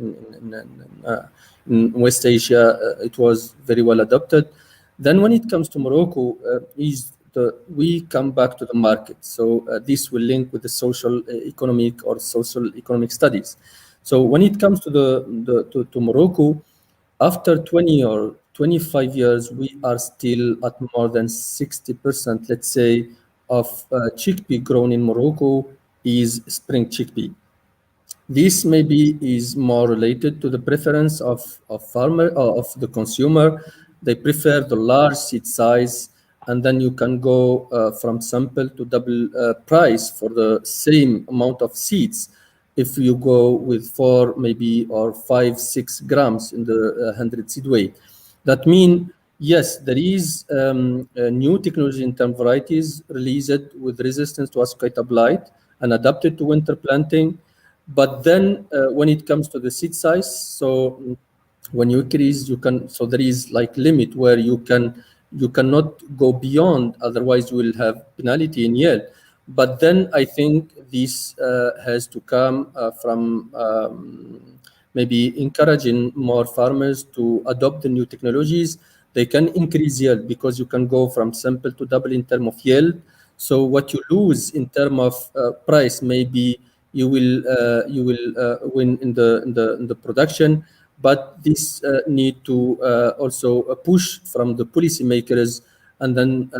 West Asia, it was very well adopted. Then when it comes to Morocco, we come back to the market. So this will link with the social economic or social economic studies. So when it comes to Morocco, after 20 or 25 years, we are still at more than 60%, let's say, of chickpea grown in Morocco is spring chickpea. This maybe is more related to the preference of farmer or of the consumer. They prefer the large seed size, and then you can go from sample to double price for the same amount of seeds if you go with 4 maybe or 5, 6 grams in the 100 seed weight. That means, yes, there is a new technology in term varieties released with resistance to ascota blight and adapted to winter planting. But then when it comes to the seed size, so when you increase, so there is like limit where you cannot go beyond, otherwise you will have penalty in yield. But then I think this has to come from maybe encouraging more farmers to adopt the new technologies. They can increase yield because you can go from sample to double in terms of yield. So what you lose in terms of price, maybe you will win in the production. But this need to also push from the policymakers, and then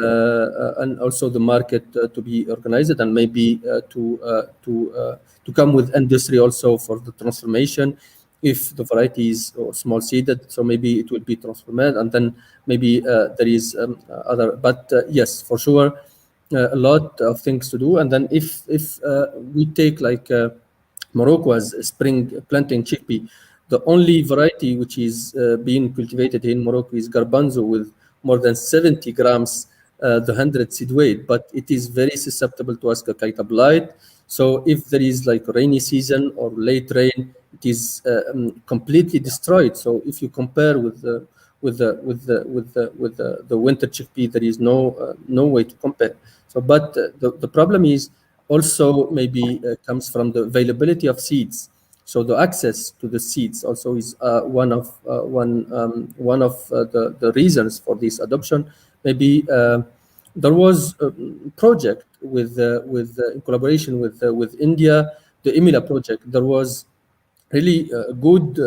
and also the market to be organized, and maybe to come with industry also for the transformation. If the variety is small seeded, so maybe it will be transformed, and then maybe there is other. But yes, for sure, a lot of things to do. And then if we take like Morocco as a spring planting chickpea, the only variety which is being cultivated in Morocco is garbanzo with more than 70 grams the 100 seed weight, but it is very susceptible to ascochyta blight. So if there is like rainy season or late rain, it is completely destroyed. So if you compare with the winter chickpea, there is no way to compare. So, but the problem is also maybe comes from the availability of seeds. So the access to the seeds also is one of the reasons for this adoption. Maybe there was a project in collaboration with India, the EMILA project. There was really good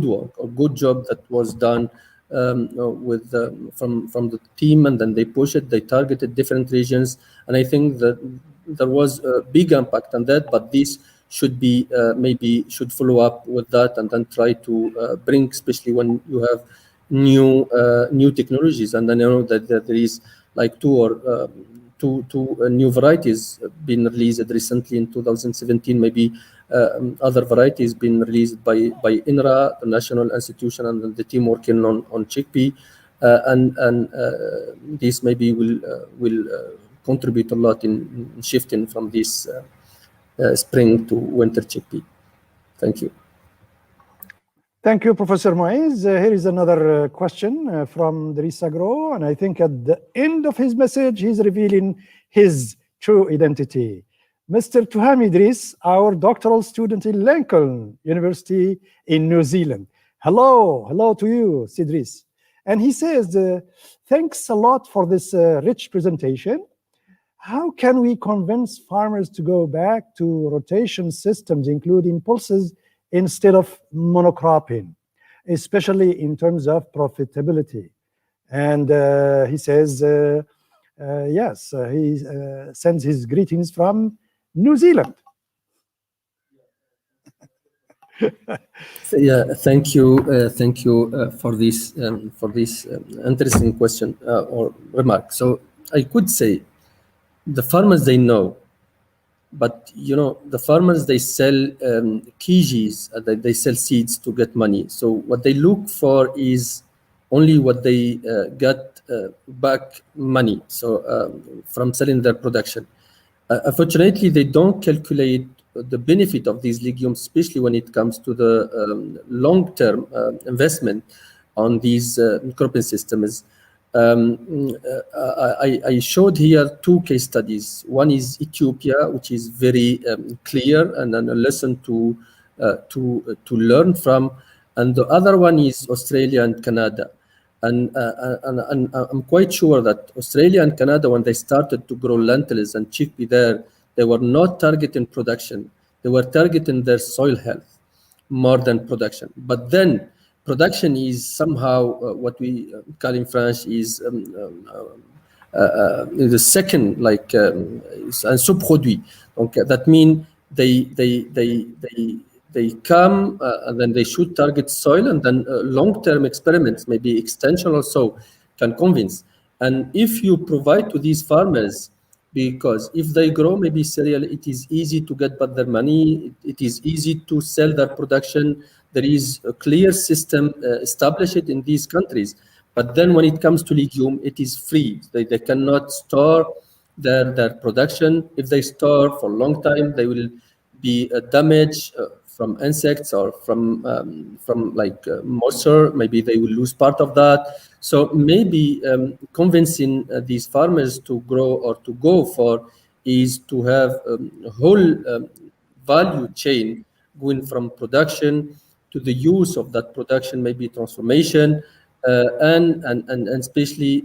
work or good job that was done with from the team, and then they pushed it. They targeted different regions, and I think that there was a big impact on that. But this should be maybe should follow up with that, and then try to bring, especially when you have new technologies. And then I know that there is like two new varieties been released recently in 2017. Maybe other varieties been released by INRA, the national institution, and the team working on chickpea, and this maybe will contribute a lot in shifting from this spring to winter chickpea. Thank you. Thank you, Professor Moez. Here is another question from Dris Agro, and I think at the end of his message, he's revealing his true identity. Mr. Tuhami Idris, our doctoral student in Lincoln University in New Zealand. Hello to you, Idris. And he says, thanks a lot for this rich presentation. How can we convince farmers to go back to rotation systems, including pulses, instead of monocropping, especially in terms of profitability? And he says, yes, he sends his greetings from New Zealand. Yeah, thank you for this interesting question or remark. So I could say the farmers, they know, but you know, the farmers, they sell kgs, they sell seeds to get money. So what they look for is only what they get back money. So from selling their production. Unfortunately, they don't calculate the benefit of these legumes, especially when it comes to the long-term investment on these cropping systems. I showed here two case studies. One is Ethiopia, which is very clear and then a lesson to learn from, and the other one is Australia and Canada. And I'm quite sure that Australia and Canada, when they started to grow lentils and chickpea there, they were not targeting production. They were targeting their soil health more than production. But then production is somehow what we call in French is the second, like un sous-produit. Donc that means they come and then they should target soil, and then long-term experiments, maybe extension also, can convince. And if you provide to these farmers, because if they grow maybe cereal, it is easy to get back their money, it is easy to sell their production, there is a clear system established in these countries. But then when it comes to legume, it is free. They cannot store their production. If they store for a long time, they will be damaged from insects or from moisture. Maybe they will lose part of that. So maybe convincing these farmers to grow or to go for is to have a whole value chain going from production to the use of that production, maybe transformation, and especially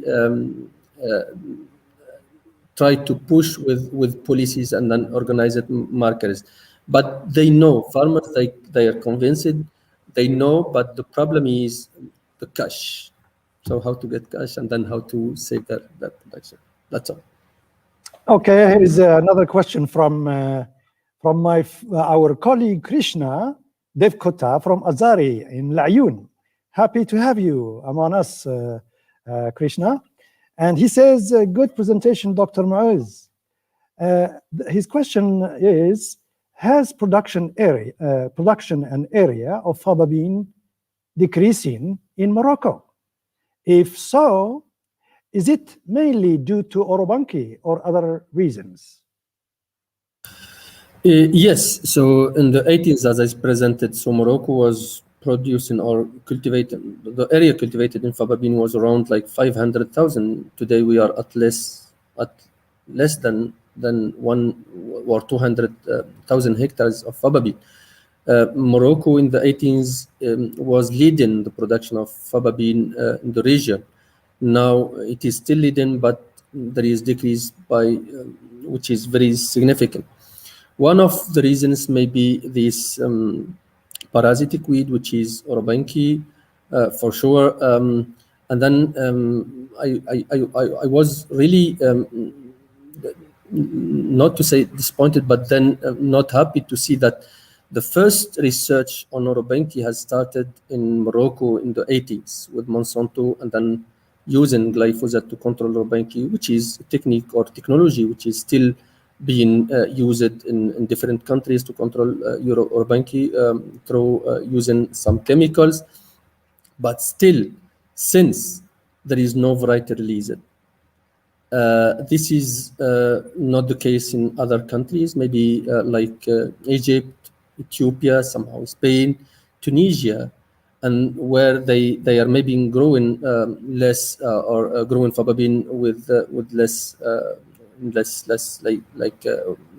try to push with policies and then organized markets. But they know, farmers, they are convinced, they know, but the problem is the cash. So how to get cash and then how to save that production. That's all. Okay, here is another question from our colleague Krishna Devkota from Azari in La'yun. Happy to have you among us, Krishna. And he says, good presentation, Dr. Moez. His question is, has production and area of faba bean decreasing in Morocco? If so, is it mainly due to Orobanki or other reasons? Yes, so in the 80s, as I presented, so Morocco was producing or cultivating, the area cultivated in faba bean was around like 500,000. Today we are at less than 1 or 200,000 hectares of faba bean. Morocco in the 18s was leading the production of faba bean in the region. Now it is still leading, but there is decrease by, which is very significant. One of the reasons may be this parasitic weed, which is Orobanki, for sure. And then I was really, not to say disappointed, but then not happy to see that the first research on Orobanki has started in Morocco in the 80s with Monsanto, and then using glyphosate to control Orobanki, which is a technique or technology which is still being used in different countries to control Orobanki through using some chemicals. But still, since there is no variety released, this is not the case in other countries, maybe like Egypt, Ethiopia, somehow Spain, Tunisia, and where they are maybe growing less or growing faba bean with less like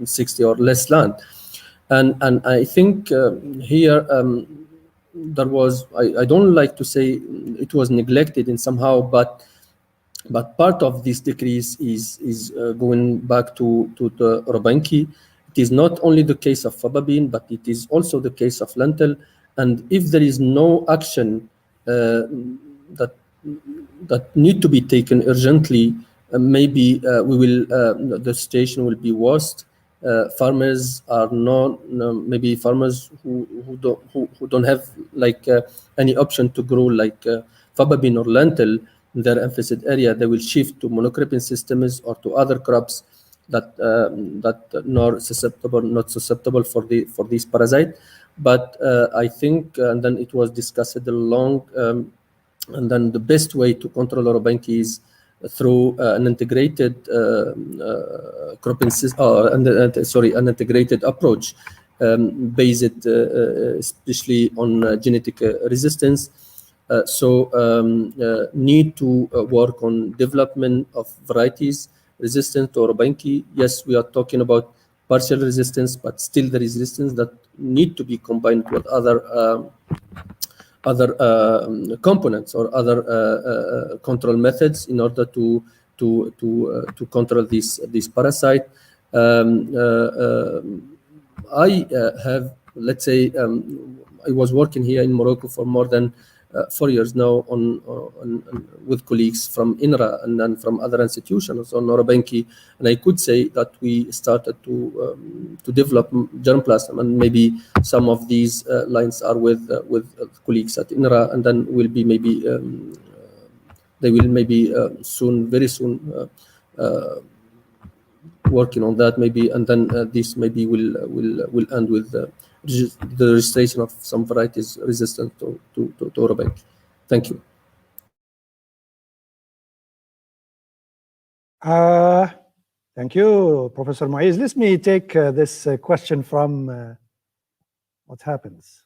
60 or less land, and I think here there was, I don't like to say it was neglected in somehow, but part of this decrease is going back to the Orobanki. It is not only the case of faba bean, but it is also the case of lentil. And if there is no action that need to be taken urgently, maybe we will the situation will be worse. Farmers are not maybe farmers who don't have like any option to grow like faba bean or lentil in their emphasis area. They will shift to monocropping systems or to other crops that not susceptible for this parasite. But I think, and then it was discussed along, and then the best way to control Orobanki is through an integrated cropping system, an integrated approach based especially on genetic resistance. Need to work on development of varieties resistant to Orobanki. Yes, we are talking about partial resistance, but still the resistance that need to be combined with other components or other control methods in order to control this parasite. I have, let's say, I was working here in Morocco for more than 4 years now on with colleagues from INRA and then from other institutions on Orobanki, and I could say that we started to develop germplasm, and maybe some of these lines are with colleagues at INRA, and then will be maybe they will maybe very soon working on that maybe, and then this maybe will end with the registration of some varieties resistant to Orobanki. Thank you. Thank you, Professor Moez. Let me take this question from what happens.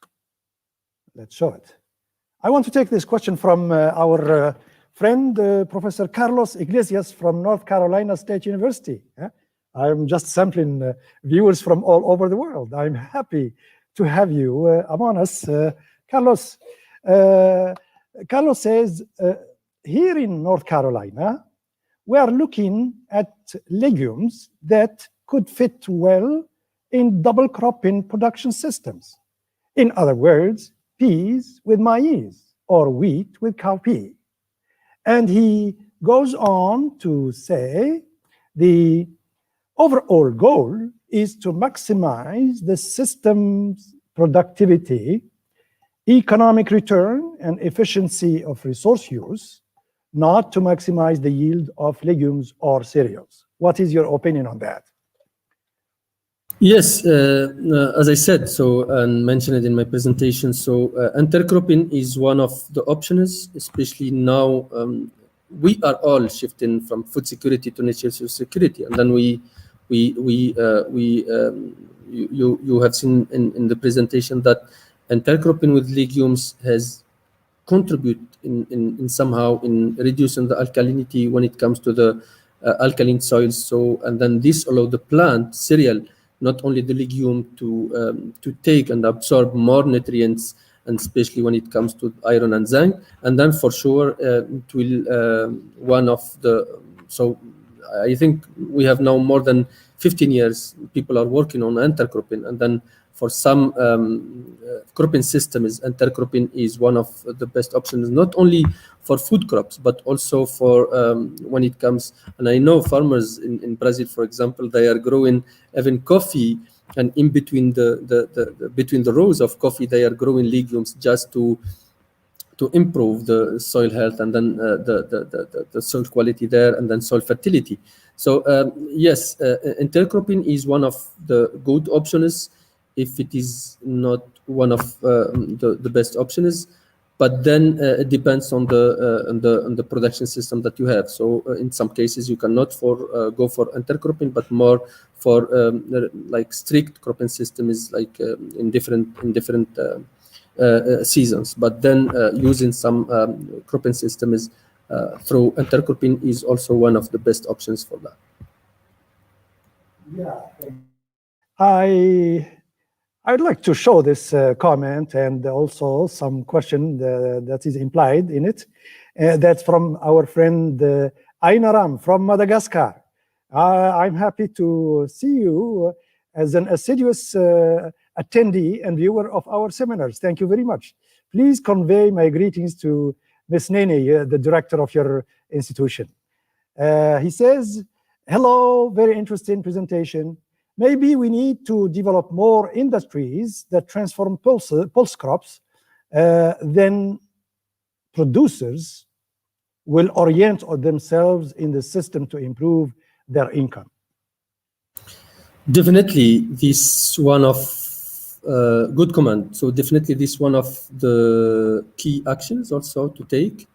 Let's show it. I want to take this question from our friend, Professor Carlos Iglesias from North Carolina State University. I'm just sampling viewers from all over the world. I'm happy to have you among us. Carlos, Carlos says, here in North Carolina, we are looking at legumes that could fit well in double cropping production systems. In other words, peas with maize or wheat with cowpea. And he goes on to say the overall goal is to maximize the system's productivity, economic return, and efficiency of resource use, not to maximize the yield of legumes or cereals. What is your opinion on that? Yes, as I said, so and mentioned it in my presentation, so intercropping is one of the options, especially now. We are all shifting from food security to nutritional security, and then you have seen in the presentation that intercropping with legumes has contribute in somehow in reducing the alkalinity when it comes to the alkaline soils. So, and then this allow the plant cereal, not only the legume, to take and absorb more nutrients, and especially when it comes to iron and zinc. And then for sure it will one of the, so I think we have now more than 15 years people are working on intercropping, and then for some cropping systems, intercropping is one of the best options, not only for food crops, but also for when it comes, and I know farmers in Brazil, for example, they are growing even coffee, and in between between the rows of coffee, they are growing legumes just to improve the soil health, and then the soil quality there, and then soil fertility. So yes, intercropping is one of the good options, if it is not one of the best options. But then it depends on the production system that you have. So in some cases you cannot go for intercropping, but more for like strict cropping systems, like in different seasons. But then using some cropping systems through intercropping is also one of the best options for that. Yeah, I'd like to show this comment and also some question that is implied in it. That's from our friend Ainaram from Madagascar. I'm happy to see you as an assiduous attendee and viewer of our seminars. Thank you very much. Please convey my greetings to Ms. Nene, the director of your institution. He says, hello, very interesting presentation. Maybe we need to develop more industries that transform pulse crops, then producers will orient themselves in the system to improve their income. Definitely, this one of good comment. So definitely this one of the key actions also to take.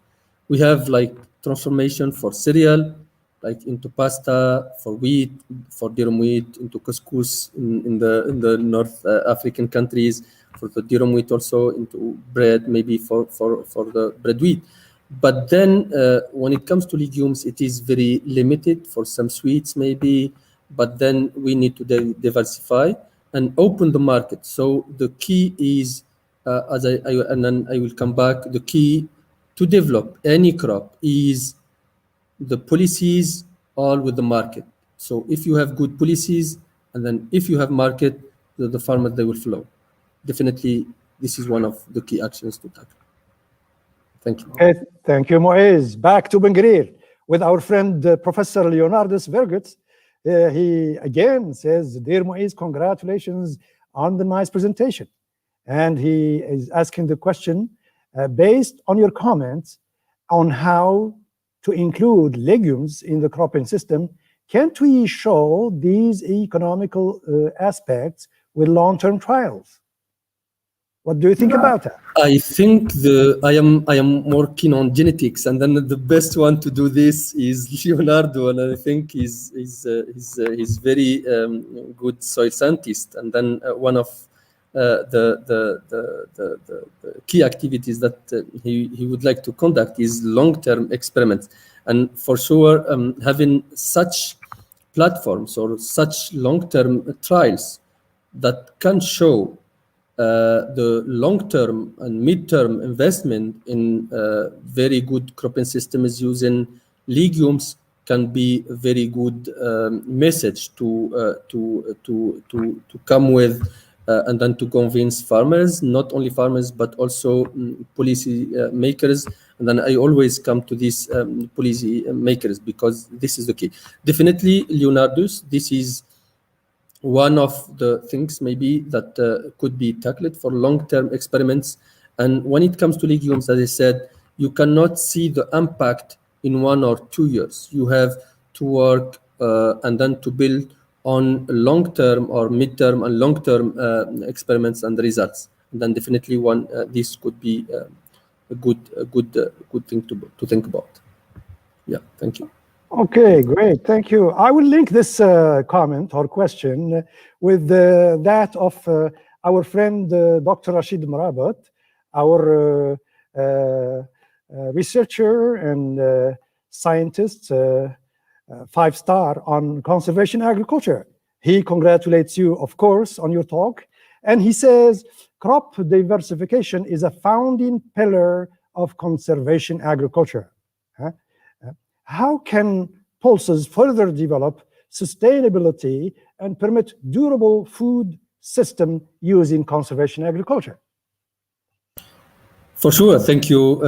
We have like transformation for cereal, like into pasta, for wheat, for durum wheat, into couscous in the North African countries, for the durum wheat also into bread, maybe for the bread wheat. But then when it comes to legumes, it is very limited for some sweets maybe, but then we need to diversify and open the market. So the key is, and then I will come back, the key to develop any crop is the policies all with the market. So if you have good policies, and then if you have market, the farmers, they will flow. Definitely, this is one of the key actions to tackle. Thank you. Okay, thank you, Moez. Back to Bengurir with our friend, Professor Leonardus Vergutz. He again says, dear Moez, congratulations on the nice presentation. And he is asking the question, based on your comments on how to include legumes in the cropping system, can't we show these economical aspects with long-term trials? What do you think about that? I think I am more keen on genetics, and then the best one to do this is Leonardo, and I think he's very good soil scientist. And then one of the key activities that he would like to conduct is long-term experiments, and for sure having such platforms or such long-term trials that can show the long-term and mid-term investment in very good cropping systems using legumes can be a very good message to come with, and then to convince farmers, not only farmers, but also policy makers. And then I always come to these policy makers, because this is the key. Definitely, Leonardus, this is one of the things maybe that could be tackled for long-term experiments. And when it comes to legumes, as I said, you cannot see the impact in 1 or 2 years. You have to work and then to build on long-term or mid-term and long-term experiments and results. And then definitely this could be a good thing to think about. Yeah, thank you. Okay, great. Thank you. I will link this comment or question with that of our friend Dr. Rashid Marabat, our researcher and scientist, 5-star on conservation agriculture. He congratulates you, of course, on your talk. And he says, crop diversification is a founding pillar of conservation agriculture. How can pulses further develop sustainability and permit durable food system using conservation agriculture? For sure, thank you,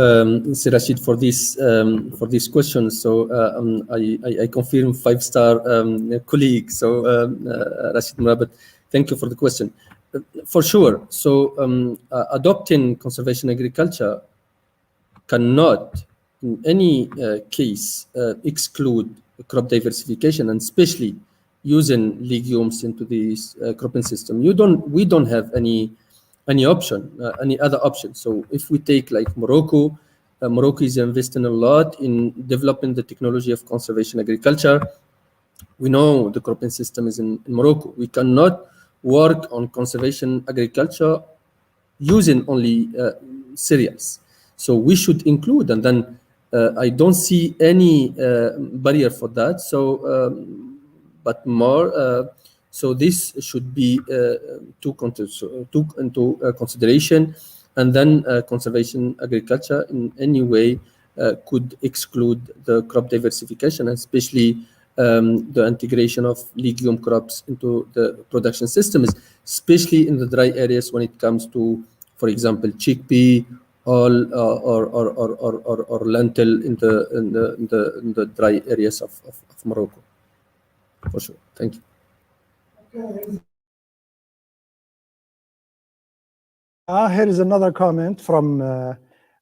Sir Rashid, for this question. So I confirm 5-star colleague. So Rashid Murabat, thank you for the question. For sure. So adopting conservation agriculture cannot, in any case, exclude crop diversification, and especially using legumes into this cropping system. We don't have any option, any other option. So if we take like Morocco, Morocco is investing a lot in developing the technology of conservation agriculture. We know the cropping system is in Morocco. We cannot work on conservation agriculture using only cereals. So we should include, and then I don't see any barrier for that. So, but more. So this should be took into consideration, and then conservation agriculture in any way could exclude the crop diversification, and especially the integration of legume crops into the production systems, especially in the dry areas when it comes to, for example, chickpea or lentil in the dry areas of Morocco. For sure. Thank you. Here is another comment from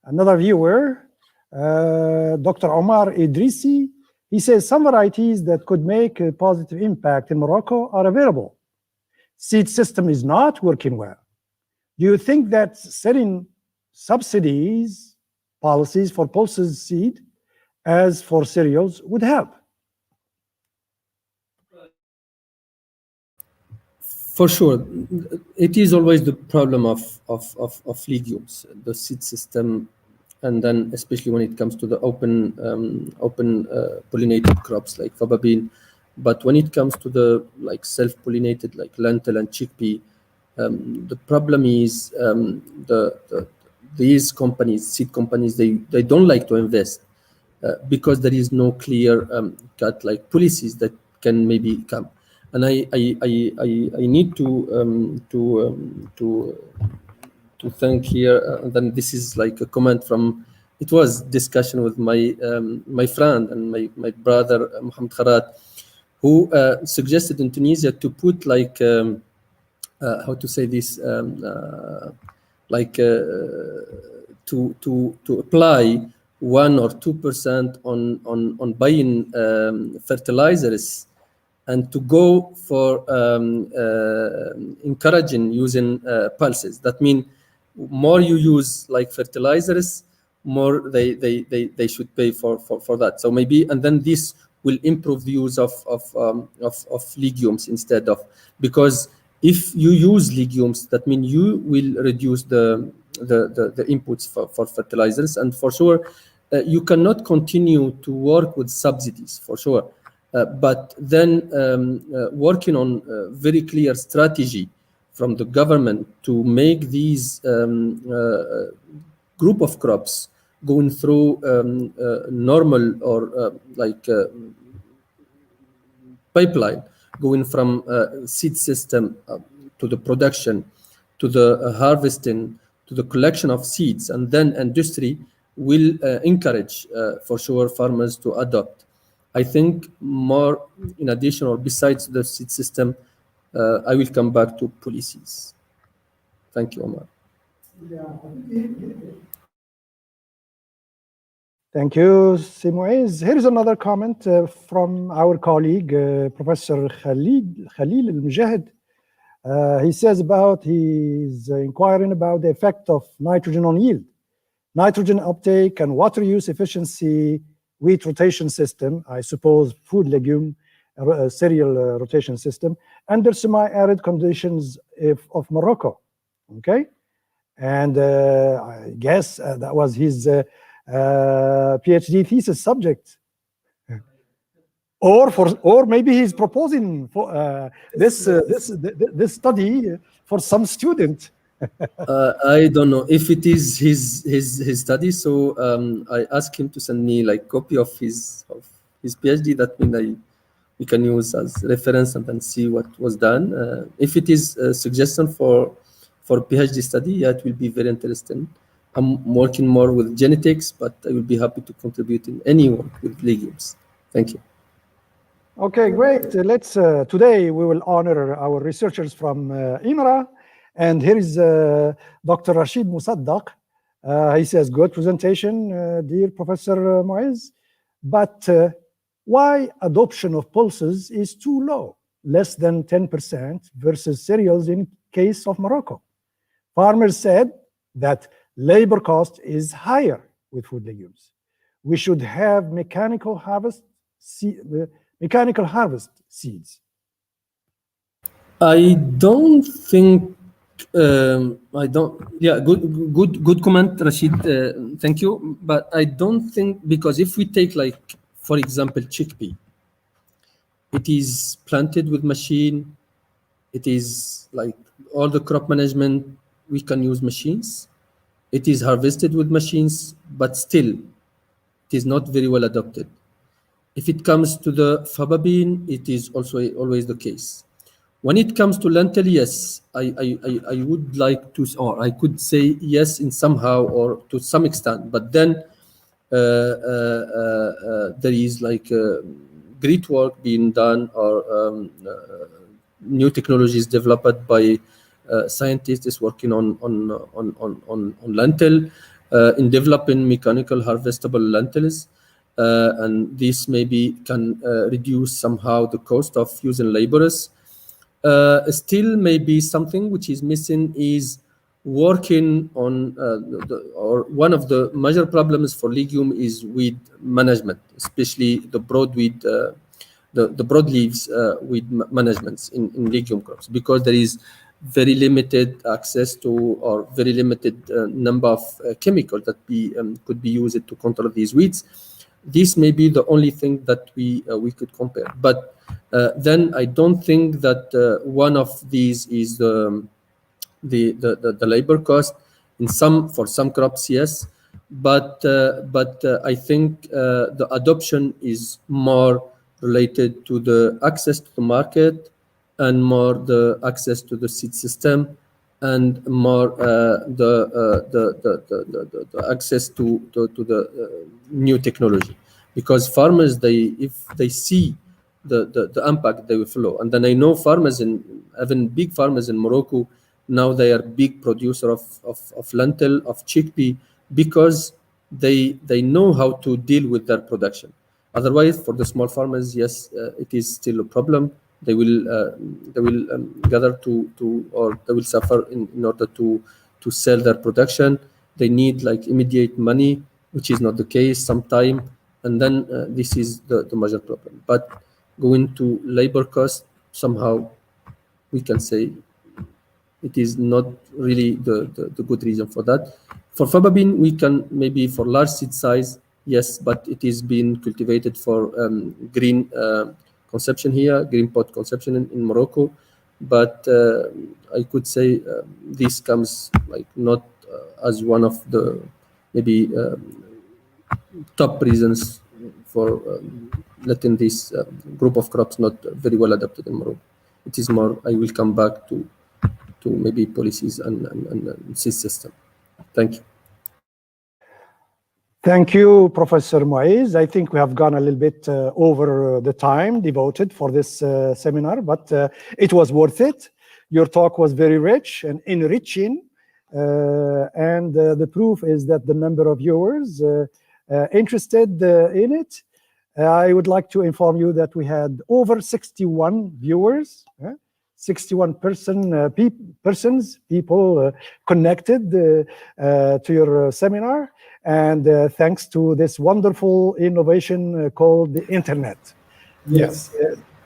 another viewer, Dr. Omar Idrisi. He says some varieties that could make a positive impact in Morocco are available. Seed system is not working well. Do you think that setting subsidies policies for pulses seed as for cereals would help? For sure, it is always the problem of legumes, the seed system, and then especially when it comes to the open pollinated crops like faba bean. But when it comes to the like self-pollinated like lentil and chickpea, the problem is these companies, seed companies, they don't like to invest because there is no clear cut like policies that can maybe come. And I need to thank here. And then this is like a comment from. It was discussion with my my friend and my brother Mohammed Kharat, who suggested in Tunisia to put like how to say this like to apply 1 or 2% on buying fertilizers, and to go for encouraging using pulses. That means more you use like fertilizers, more they should pay for that. So maybe, and then this will improve the use of legumes instead of, because if you use legumes, that means you will reduce the inputs for fertilizers, and for sure you cannot continue to work with subsidies for sure. But then working on a very clear strategy from the government to make these group of crops going through normal or pipeline, going from seed system to the production, to the harvesting, to the collection of seeds, and then industry will encourage for sure farmers to adopt. I think more in addition or besides the seed system, I will come back to policies. Thank you, Omar. Thank you, Moez. Here is another comment from our colleague, Professor Khalil Al-Mujahid. He says he's inquiring about the effect of nitrogen on yield. Nitrogen uptake and water use efficiency, wheat rotation system, I suppose food legume cereal rotation system, under semi-arid conditions of Morocco, okay? And I guess that was his PhD thesis subject. Or maybe he's proposing for this study for some student. I don't know if it is his study. So I asked him to send me like copy of his PhD. That means we can use as reference and then see what was done. If it is a suggestion for PhD study, yeah, it will be very interesting. I'm working more with genetics, but I will be happy to contribute in any work with legumes. Thank you. Okay, great. Let's today we will honor our researchers from AMRI, and here is Dr. Rashid Musaddaq. He says, "Good presentation, dear Professor Moez, but why adoption of pulses is too low, less than 10% versus cereals in case of Morocco? Farmers said that labor cost is higher with food legumes. We should have mechanical harvest seeds." I don't think. I don't. Yeah, good comment, Rashid. Thank you. But I don't think, because if we take like, for example, chickpea, it is planted with machine. It is like all the crop management, we can use machines. It is harvested with machines, but still, it is not very well adopted. If it comes to the faba bean, it is also always the case. When it comes to lentil, yes, I would like to, or I could say yes in somehow or to some extent, but then there is like great work being done, or new technologies developed by scientists working on lentil, in developing mechanical harvestable lentils. And this maybe can reduce somehow the cost of using laborers. Still, maybe something which is missing is working on, or one of the major problems for legume is weed management, especially the broadweed, the broadleaves weed managements in legume crops, because there is very limited access to, or very limited number of chemicals that could be used to control these weeds. This may be the only thing that we could compare, but then I don't think that one of these is the labor cost. For some crops, yes, but I think the adoption is more related to the access to the market, and more the access to the seed system, and more the access to the new technology. Because farmers, if they see the impact, they will follow. And then I know farmers, even big farmers in Morocco, now they are big producer of lentil, of chickpea, because they know how to deal with their production. Otherwise, for the small farmers, yes, it is still a problem. They will gather or they will suffer in order to sell their production. They need like immediate money, which is not the case sometime, and then this is the major problem. But going to labor cost, somehow we can say it is not really the good reason for that. For faba bean, we can maybe for large seed size, yes, but it is being cultivated for green conception here, green pot conception in Morocco. But I could say this comes like not as one of the maybe top reasons for letting this group of crops not very well adapted in Morocco. It is more, I will come back to maybe policies and seed system. Thank you. Thank you, Professor Moez. I think we have gone a little bit over the time devoted for this seminar, but it was worth it. Your talk was very rich and enriching, and the proof is that the number of viewers interested in it. I would like to inform you that we had over 61 viewers, 61 people connected to your seminar, and thanks to this wonderful innovation called the internet. Yes.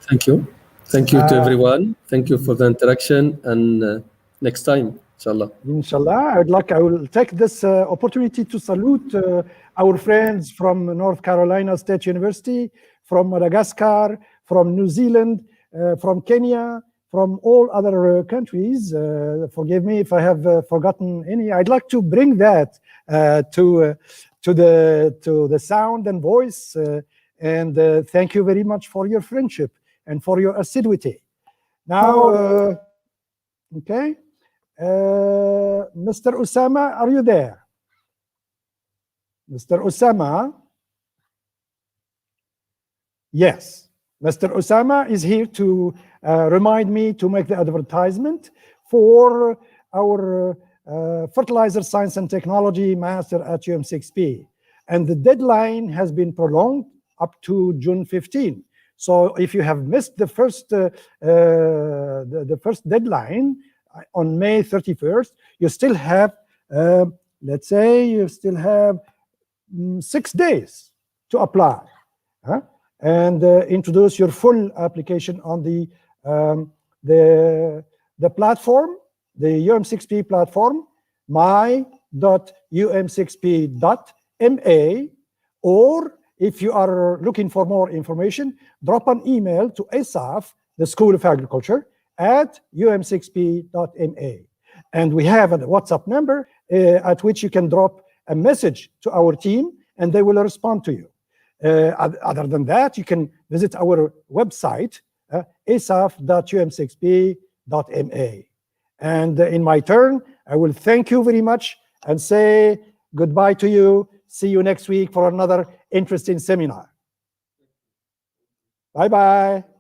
Thank you. Thank you to everyone. Thank you for the interaction, and next time, inshallah. Inshallah, I will take this opportunity to salute our friends from North Carolina State University, from Madagascar, from New Zealand, from Kenya, from all other countries. Forgive me if I have forgotten any. I'd like to bring that to the sound and voice. And thank you very much for your friendship and for your assiduity. Now, okay. Mr. Osama, are you there? Mr. Osama? Yes. Mr. Osama is here to remind me to make the advertisement for our Fertilizer Science and Technology Master at UM6P. And the deadline has been prolonged up to June 15. So if you have missed the first deadline on May 31st, you still have, let's say, you still have 6 days to apply, and introduce your full application on the platform, the UM6P platform, my.um6p.ma, or if you are looking for more information, drop an email to ESAFE, the School of Agriculture, at um6p.ma. And we have a WhatsApp number at which you can drop a message to our team and they will respond to you. Other than that, you can visit our website, esaf.um6p.ma. And in my turn, I will thank you very much and say goodbye to you. See you next week for another interesting seminar. Bye-bye.